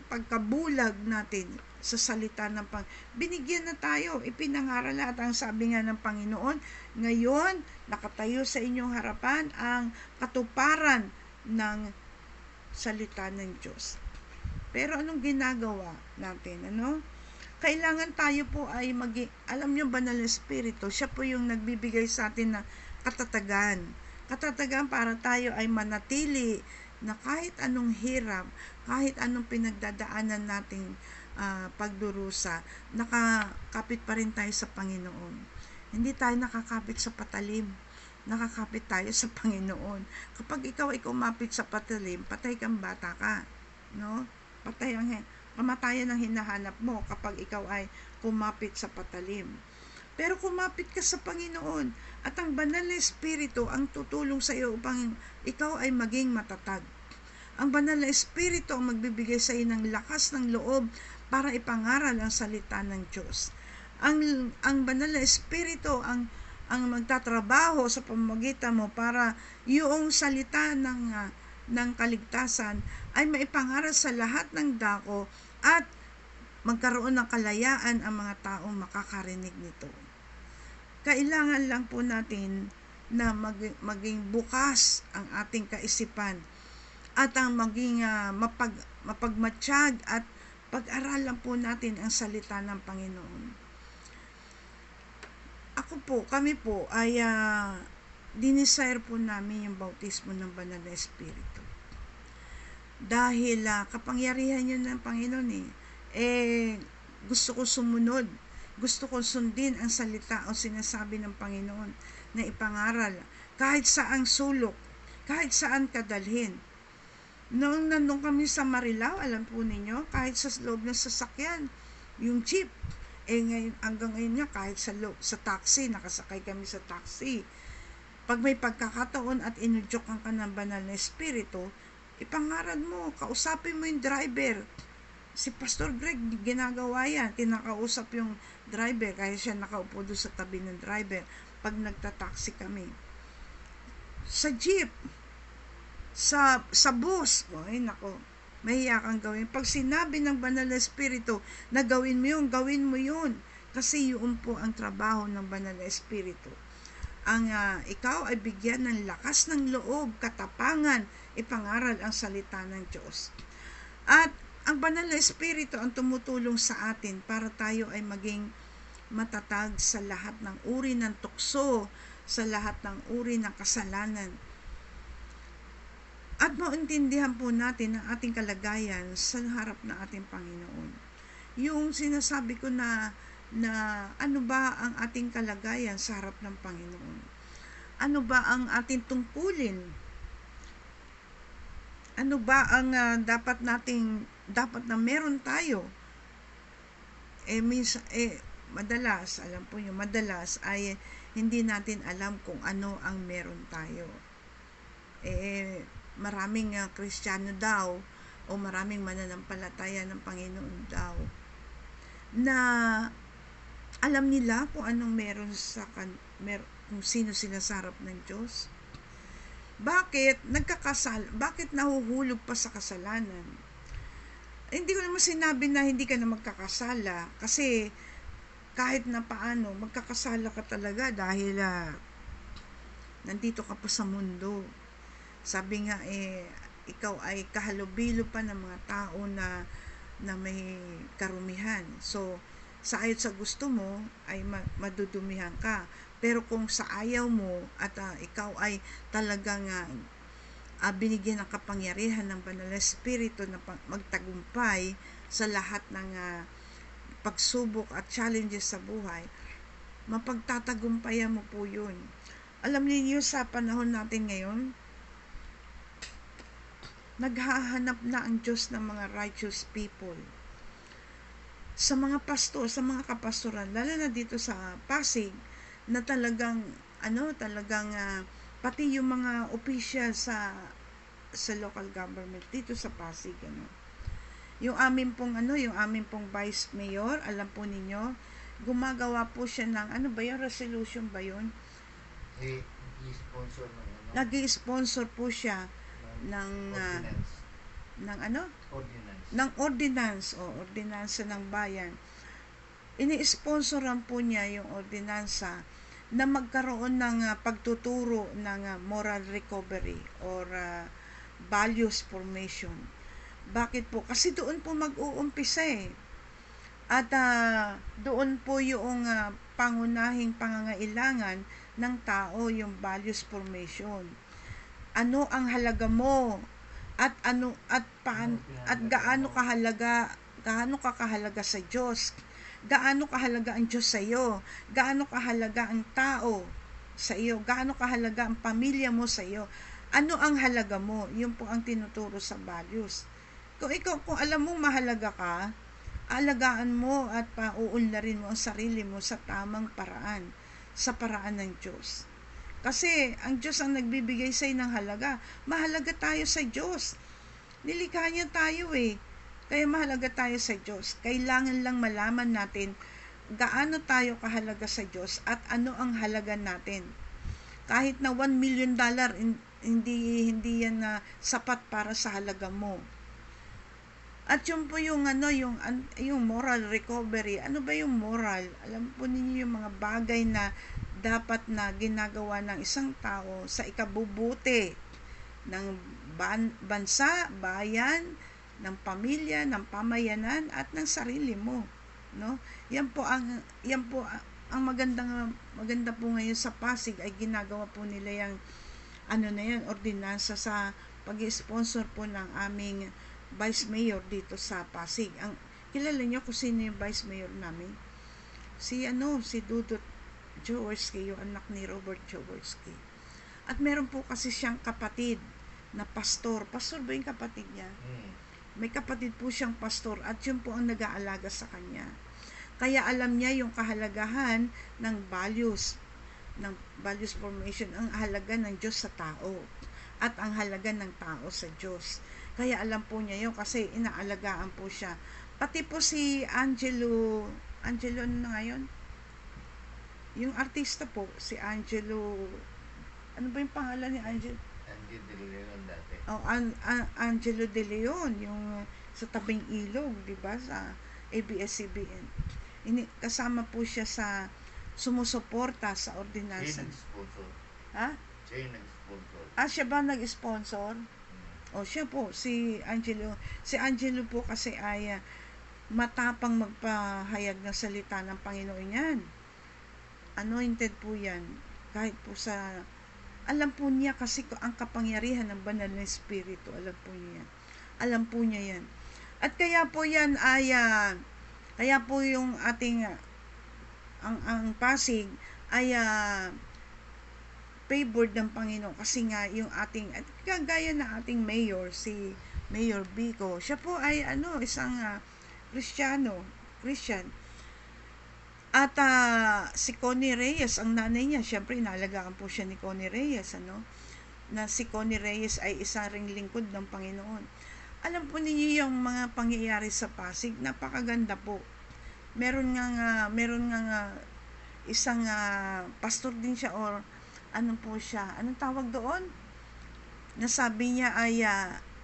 pagkabulag natin sa salita ng Panginoon? Binigyan na tayo, ipinangaral at ang sabi nga ng Panginoon, ngayon nakatayo sa inyong harapan ang katuparan ng salita ng Diyos. Pero anong ginagawa natin? Kailangan tayo po ay alam niyo, Banal na Espiritu, siya po yung nagbibigay sa atin ng katatagan para tayo ay manatili na kahit anong hirap, kahit anong pinagdadaanan nating pagdurusa, nakakapit pa rin tayo sa Panginoon. Hindi tayo nakakapit sa patalim, nakakapit tayo sa Panginoon. Kapag ikaw ay kumapit sa patalim, patay kang bata ka, no? kamatayan ang hinahanap mo kapag ikaw ay kumapit sa patalim. Pero kumapit ka sa Panginoon at ang banal na Espiritu ang tutulong sa iyo upang ikaw ay maging matatag. Ang banal na Espiritu ang magbibigay sa iyo ng lakas ng loob para ipangaral ang salita ng Diyos. Ang banal na Espiritu ang magtatrabaho sa pamamagitan mo para yung salita ng kaligtasan ay maipangaral sa lahat ng dako at magkaroon ng kalayaan ang mga taong makakarinig nito. Kailangan lang po natin na maging bukas ang ating kaisipan at ang maging mapagmatsyag at pag-aralan po natin ang salita ng Panginoon. Kami po ay dinesire po namin yung bautismo ng banal na Espiritu. Dahil kapangyarihan yun ng Panginoon gusto ko sumunod. Gusto ko sundin ang salita o sinasabi ng Panginoon na ipangaral kahit saang sulok, kahit saan kadalhin. Noong nandun kami sa Marilao, alam po ninyo, kahit sa loob ng sasakyan, yung jeep, ngayon, hanggang ngayon nga, kahit sa taxi, nakasakay kami sa taxi. Pag may pagkakataon at inudyokan ka ng banal na Espiritu, ipangaral mo, kausapin mo yung driver. Si Pastor Greg, ginagawa yan, kinakausap yung driver, kaya siya nakaupo doon sa tabi ng driver pag nagtataksi kami. Sa jeep, sa bus, mahiya kang gawin. Pag sinabi ng banal na Espiritu na gawin mo yun. Kasi yun po ang trabaho ng banal na Espiritu. Ikaw ay bigyan ng lakas ng loob, katapangan, ipangaral ang salita ng Diyos. At ang banal na Espiritu ang tumutulong sa atin para tayo ay maging matatag sa lahat ng uri ng tukso, sa lahat ng uri ng kasalanan. At maintindihan po natin ang ating kalagayan sa harap ng ating Panginoon. Yung sinasabi ko na ano ba ang ating kalagayan sa harap ng Panginoon? Ano ba ang ating tungkulin? Ano ba ang dapat na meron tayo? Madalas ay hindi natin alam kung ano ang meron tayo. Maraming Kristiyano daw o maraming mananampalataya ng Panginoon daw na alam nila kung anong meron kung sino sila sa harap ng Diyos. Bakit nahuhulog pa sa kasalanan? Hindi ko naman sinabi na hindi ka na magkakasala, kasi kahit na paano magkakasala ka talaga dahil nandito ka pa sa mundo. Sabi nga ikaw ay kahalubilo pa ng mga tao na may karumihan. So sa ayot sa gusto mo ay madudumihan ka. Pero kung sa ayaw mo at ikaw ay talagang binigyan ng kapangyarihan ng banal na Espiritu na magtagumpay sa lahat ng pagsubok at challenges sa buhay, mapagtatagumpayan mo po yun. Alam niyo sa panahon natin ngayon, naghahanap na ang Diyos ng mga righteous people. Sa mga pastor, sa mga kapastoran, lalo na dito sa Pasig, na talagang pati yung mga official sa local government dito sa Pasig, yung amin pong vice mayor, alam po ninyo, gumagawa po siya ng resolution ba yun? Nag-i-sponsor po siya ng ordinansa ng bayan. Ini-sponsoran po niya yung ordinansa na magkaroon ng pagtuturo ng moral recovery or values formation. Bakit po? Kasi doon po mag-uumpisa At doon po yung pangunahing pangangailangan ng tao, yung values formation. Ano ang halaga mo? At gaano ka kahalaga sa Diyos? Gaano kahalaga ang Diyos sa iyo? Gaano kahalaga ang tao sa iyo? Gaano kahalaga ang pamilya mo sa iyo? Ano ang halaga mo? Yun po ang tinuturo sa values. Kung alam mong mahalaga ka, alagaan mo at pauunlarin mo ang sarili mo sa tamang paraan, sa paraan ng Diyos. Kasi ang Diyos ang nagbibigay sa'yo ng halaga. Mahalaga tayo sa Diyos. Nilikha niya tayo eh. Kaya mahalaga tayo sa Diyos. Kailangan lang malaman natin gaano tayo kahalaga sa Diyos at ano ang halaga natin. Kahit na $1 million, hindi yan na sapat para sa halaga mo. At yun po yung moral recovery. Ano ba yung moral? Alam po ninyo yung mga bagay na dapat na ginagawa ng isang tao sa ikabubuti ng bansa, bayan, ng pamilya, ng pamayanan at ng sarili mo, no? Yan po ang maganda po ngayon sa Pasig ay ginagawa po nila yung ordinansa sa pag-sponsor po ng aming Vice Mayor dito sa Pasig. Kilala niyo kung sino yung Vice Mayor namin? Si Dudut Jaworski, yung anak ni Robert Jaworski. At meron po kasi siyang kapatid na pastor. Pastor ba yung kapatid niya? May kapatid po siyang pastor at yun po ang nag-aalaga sa kanya. Kaya alam niya yung kahalagahan ng values formation, ang halaga ng Diyos sa tao at ang halaga ng tao sa Diyos. Kaya alam po niya yun kasi inaalagaan po siya. Pati po si Angelo ano na ngayon? Yung artista po, si Angelo, ano ba yung pangalan ni Angelo? Angelo De Leon dati. Angelo De Leon, yung sa tabing ilog, di ba, sa ABS-CBN. Kasama po siya sa sumusuporta sa ordinansa. Siya nag-sponsor. Ha? Siya nag-sponsor. Siya ba nag-sponsor? Siya po, si Angelo. Si Angelo po kasi ay matapang magpahayag ng salita ng Panginoon yan. Anointed po yan. Kahit po alam po niya kasi ang kapangyarihan ng banal na espiritu. Alam po niya yan. Alam po niya yan. At kaya po yan kaya po yung ating ang Pasig ay favored ng Panginoon kasi nga yung ating kagaya na ating mayor, si Mayor Bico, siya po ay isang Christian. At si Connie Reyes, ang nanay niya, syempre inalagaan po siya ni Connie Reyes, na si Connie Reyes ay isang ring lingkod ng Panginoon. Alam po ninyo yung mga pangyayari sa Pasig, napakaganda po. Meron nga isang pastor din siya or anong tawag doon? Nasabi niya ay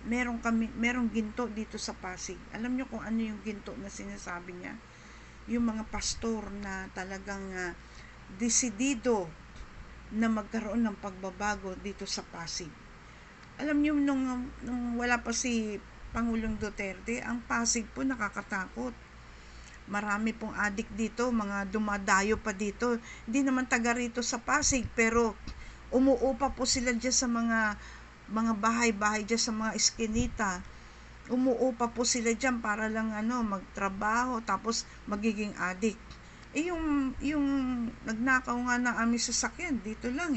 merong ginto dito sa Pasig. Alam niyo kung ano yung ginto na sinasabi niya? Yung mga pastor na talagang desidido na magkaroon ng pagbabago dito sa Pasig. Alam niyo nung wala pa si Pangulong Duterte, ang Pasig po nakakatakot. Marami pong adik dito, mga dumadayo pa dito. Hindi naman taga rito sa Pasig, pero umuupa po sila dyan sa mga bahay-bahay dyan sa mga eskinita. Umuupa po sila dyan para lang magtrabaho, tapos magiging adik. Yung nagnakaw nga ng aming sasakyan, dito lang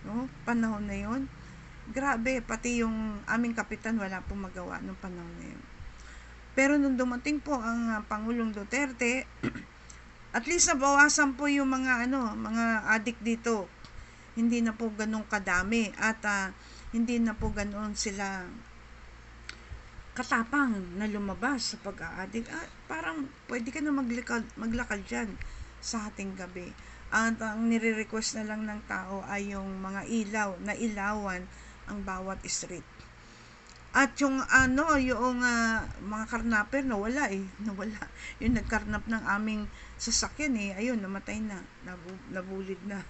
no? Panahon na yon. Grabe, pati yung aming kapitan wala pong magawa nung panahon na yun. Pero nung dumating po ang Pangulong Duterte, at least nabawasan po yung mga adik dito. Hindi na po ganun kadami at hindi na po ganun sila katapang na lumabas sa pag-aadik. Parang pwede ka na maglakad dyan sa hating gabi. At ang nire-request na lang ng tao ay yung mga ilaw, na ilawan ang bawat street. At yung yung mga karnaper nawala. Yung nagkarnap ng aming sasakyan ayun, namatay na, nabulid na.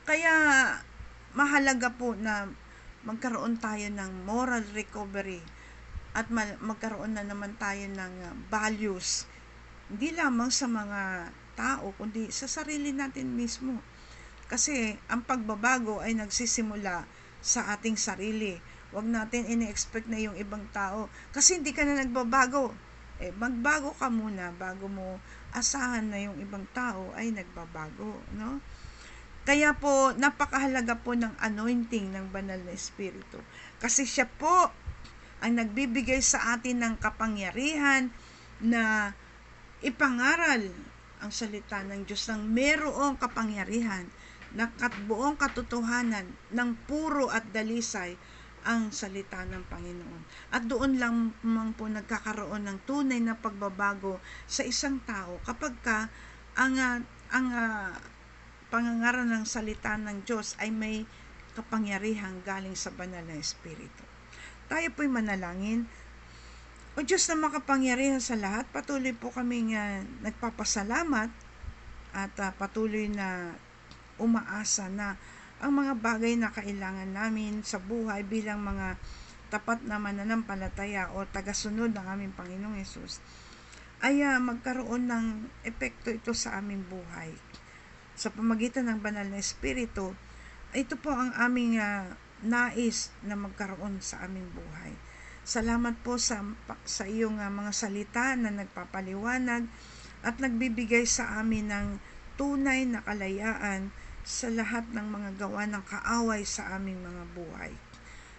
Kaya mahalaga po na magkaroon tayo ng moral recovery at magkaroon na naman tayo ng values, hindi lamang sa mga tao kundi sa sarili natin mismo. Kasi ang pagbabago ay nagsisimula sa ating sarili. Huwag natin ini-expect na yung ibang tao. Kasi hindi ka na nagbabago. Magbago ka muna bago mo asahan na yung ibang tao ay nagbabago. No? Kaya po, napakahalaga po ng anointing ng banal na espiritu. Kasi siya po ang nagbibigay sa atin ng kapangyarihan na ipangaral ang salita ng Diyos ng merong kapangyarihan na buong katotohanan ng puro at dalisay ang salita ng Panginoon. At doon lamang po nagkakaroon ng tunay na pagbabago sa isang tao kapag ang pangangaral ng salita ng Diyos ay may kapangyarihan galing sa banal na Espiritu. Tayo po'y manalangin. O Diyos na makapangyarihan sa lahat, patuloy po kaming nagpapasalamat at patuloy na umaasa na ang mga bagay na kailangan namin sa buhay bilang mga tapat na mananampalataya o tagasunod ng aming Panginoong Hesus ay magkaroon ng epekto ito sa aming buhay. Sa pamagitan ng banal na Espiritu, ito po ang aming nais na magkaroon sa aming buhay. Salamat po sa iyong mga salita na nagpapaliwanag at nagbibigay sa amin ng tunay na kalayaan sa lahat ng mga gawa ng kaaway sa aming mga buhay.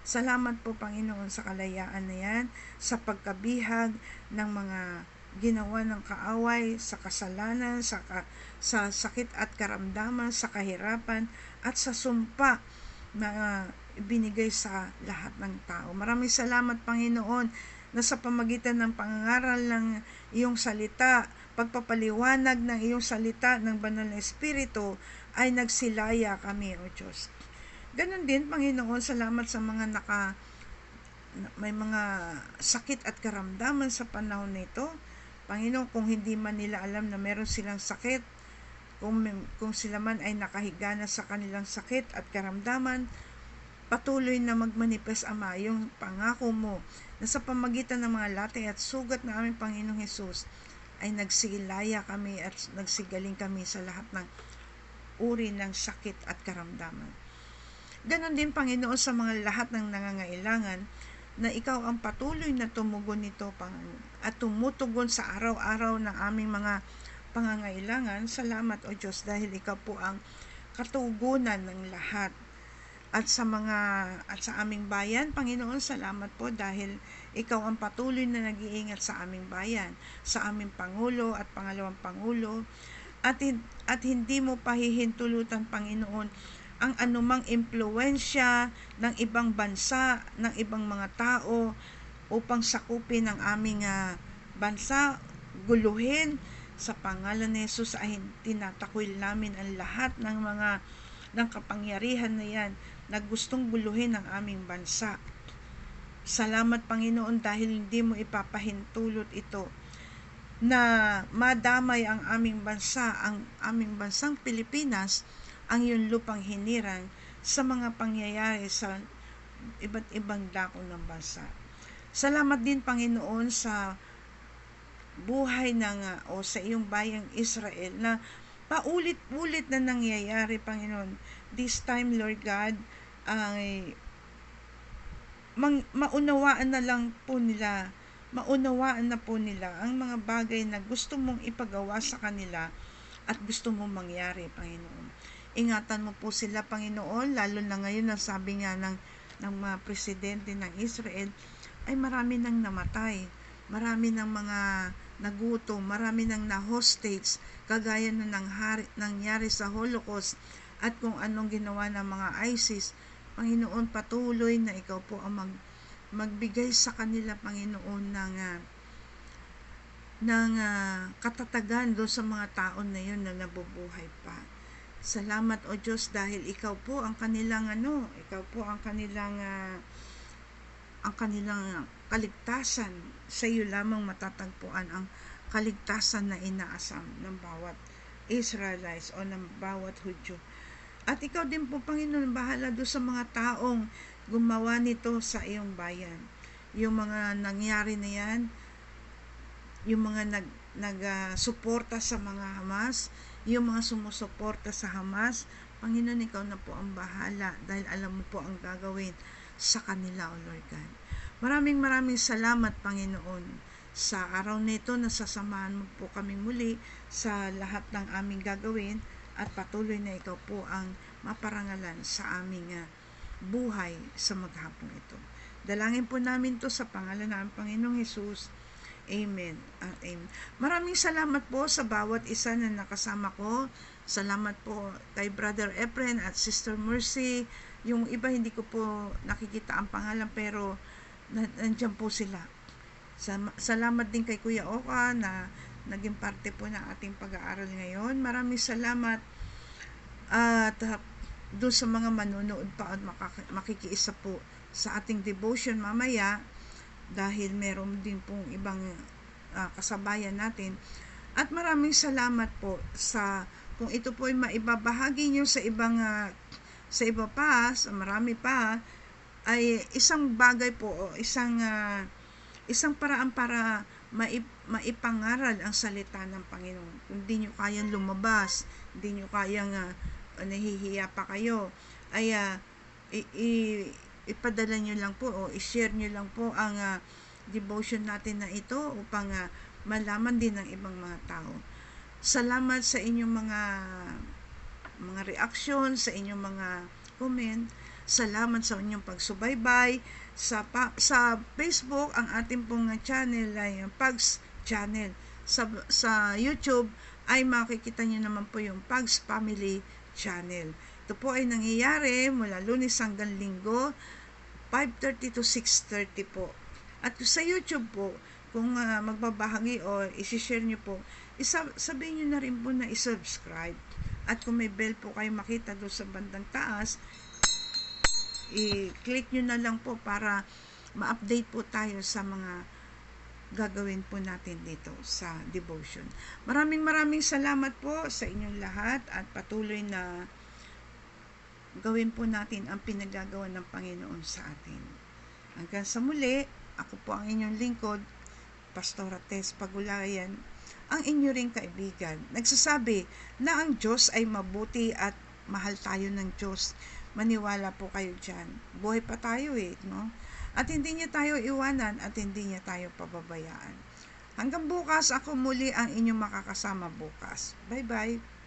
Salamat po Panginoon sa kalayaan na yan, sa pagkabihag ng mga ginawa ng kaaway, sa kasalanan, sa sakit at karamdaman, sa kahirapan at sa sumpa na ibinigay sa lahat ng tao. Maraming salamat Panginoon na sa pamagitan ng pangangaral ng iyong salita, pagpapaliwanag ng iyong salita ng banal na Espiritu ay nagsilaya kami, O Diyos. Ganon din Panginoon, salamat sa mga may mga sakit at karamdaman sa panahon nito. Panginoon, kung hindi man nila alam na meron silang sakit, kung sila man ay nakahiga na sa kanilang sakit at karamdaman, patuloy na magmanifest, Ama, yung pangako mo na sa pamagitan ng mga latay at sugat ng aming Panginoong Hesus ay nagsilaya kami at nagsigaling kami sa lahat ng uri ng sakit at karamdaman. Ganon din, Panginoon, sa mga lahat ng nangangailangan na ikaw ang patuloy na tumugon nito at tumutugon sa araw-araw ng aming mga pangangailangan. Salamat, O Diyos, dahil ikaw po ang katugunan ng lahat. At sa aming bayan, Panginoon, salamat po dahil ikaw ang patuloy na nag-iingat sa aming bayan, sa aming Pangulo at Pangalawang Pangulo, at hindi mo pahihintulutan, Panginoon, ang anumang impluwensya ng ibang bansa, ng ibang mga tao upang sakupin ang aming bansa, guluhin. Sa pangalan ni Jesus ay tinatakwil namin ang lahat ng kapangyarihan na yan na gustong guluhin ang aming bansa. Salamat Panginoon dahil hindi mo ipapahintulot ito na madamay ang aming bansa, ang aming bansang Pilipinas, ang iyong lupang hinirang sa mga pangyayari sa iba't ibang dako ng bansa. Salamat din Panginoon sa buhay sa iyong bayang Israel na paulit-ulit na nangyayari, Panginoon. This time, Lord God, ay maunawaan na po nila ang mga bagay na gusto mong ipagawa sa kanila at gusto mong mangyari, Panginoon. Ingatan mo po sila, Panginoon, lalo na ngayon na sabi nga ng mga presidente ng Israel ay marami nang namatay, marami ng mga nagutom, marami ng na-hostage, kagaya na nangyari sa Holocaust at kung anong ginawa ng mga ISIS. Panginoon, patuloy na ikaw po ang magbigay sa kanila, Panginoon, ng katatagan doon sa mga tao na yun na nabubuhay pa. Salamat, O Diyos, dahil ikaw po ang kanilang kaligtasan. Sa iyo lamang matatagpuan ang kaligtasan na inaasam ng bawat Israelites o ng bawat Hudyo. At ikaw din po, Panginoon, bahala doon sa mga taong gumawa nito sa iyong bayan. Yung mga nangyari na yan, yung mga nagsuporta sa mga Hamas, yung mga sumusuporta sa Hamas, Panginoon, ikaw na po ang bahala dahil alam mo po ang gagawin sa kanila, O Lord God. Maraming salamat, Panginoon, sa araw nito na sasamahan mo po kami muli sa lahat ng aming gagawin at patuloy na ikaw po ang maparangalan sa aming buhay sa maghapong ito. Dalangin po namin to sa pangalan ng Panginoong Hesus. Amen. Amen. Maraming salamat po sa bawat isa na nakasama ko. Salamat po kay Brother Efren at Sister Mercy. Yung iba hindi ko po nakikita ang pangalan pero nandiyan po sila. Salamat din kay Kuya Oka na naging parte po ng ating pag-aaral ngayon. Maraming salamat at doon sa mga manonood pa at makikiisa po sa ating devotion mamaya dahil meron din pong ibang kasabayan natin. At maraming salamat po sa kung ito po ay maibabahagi nyo sa ibang sa iba pa, sa marami pa, ay isang bagay po o isang paraan para maipangaral ang salita ng Panginoon. Kung di nyo kayang lumabas, di nyo kayang nahihiya pa kayo, ay ipadala nyo lang po o i-share nyo lang po ang devotion natin na ito upang malaman din ng ibang mga tao. Salamat sa inyong mga reaction, sa inyong mga comment. Salamat sa inyong pagsubaybay. Sa Facebook, ang ating pong channel ay Pags Channel. Sa YouTube ay makikita nyo naman po yung Pags Family Channel. Ito po ay nangyayari mula Lunes hanggang Linggo, 5:30 to 6:30 po. At sa YouTube po, kung magbabahagi o isi-share nyo po, sabihin nyo na rin po na i-subscribe. At kung may bell po kayo makita doon sa bandang taas, i-click nyo na lang po para ma-update po tayo sa mga gagawin po natin dito sa devotion. Maraming salamat po sa inyong lahat at patuloy na gawin po natin ang pinagagawa ng Panginoon sa atin. Hanggang sa muli, ako po ang inyong lingkod, Pastora Tess Pagulayan, ang inyo ring kaibigan. Nagsasabi na ang Diyos ay mabuti at mahal tayo ng Diyos. Maniwala po kayo dyan. Buhay pa tayo no? At hindi niya tayo iwanan at hindi niya tayo pababayaan. Hanggang bukas, ako muli ang inyong makakasama bukas. Bye-bye!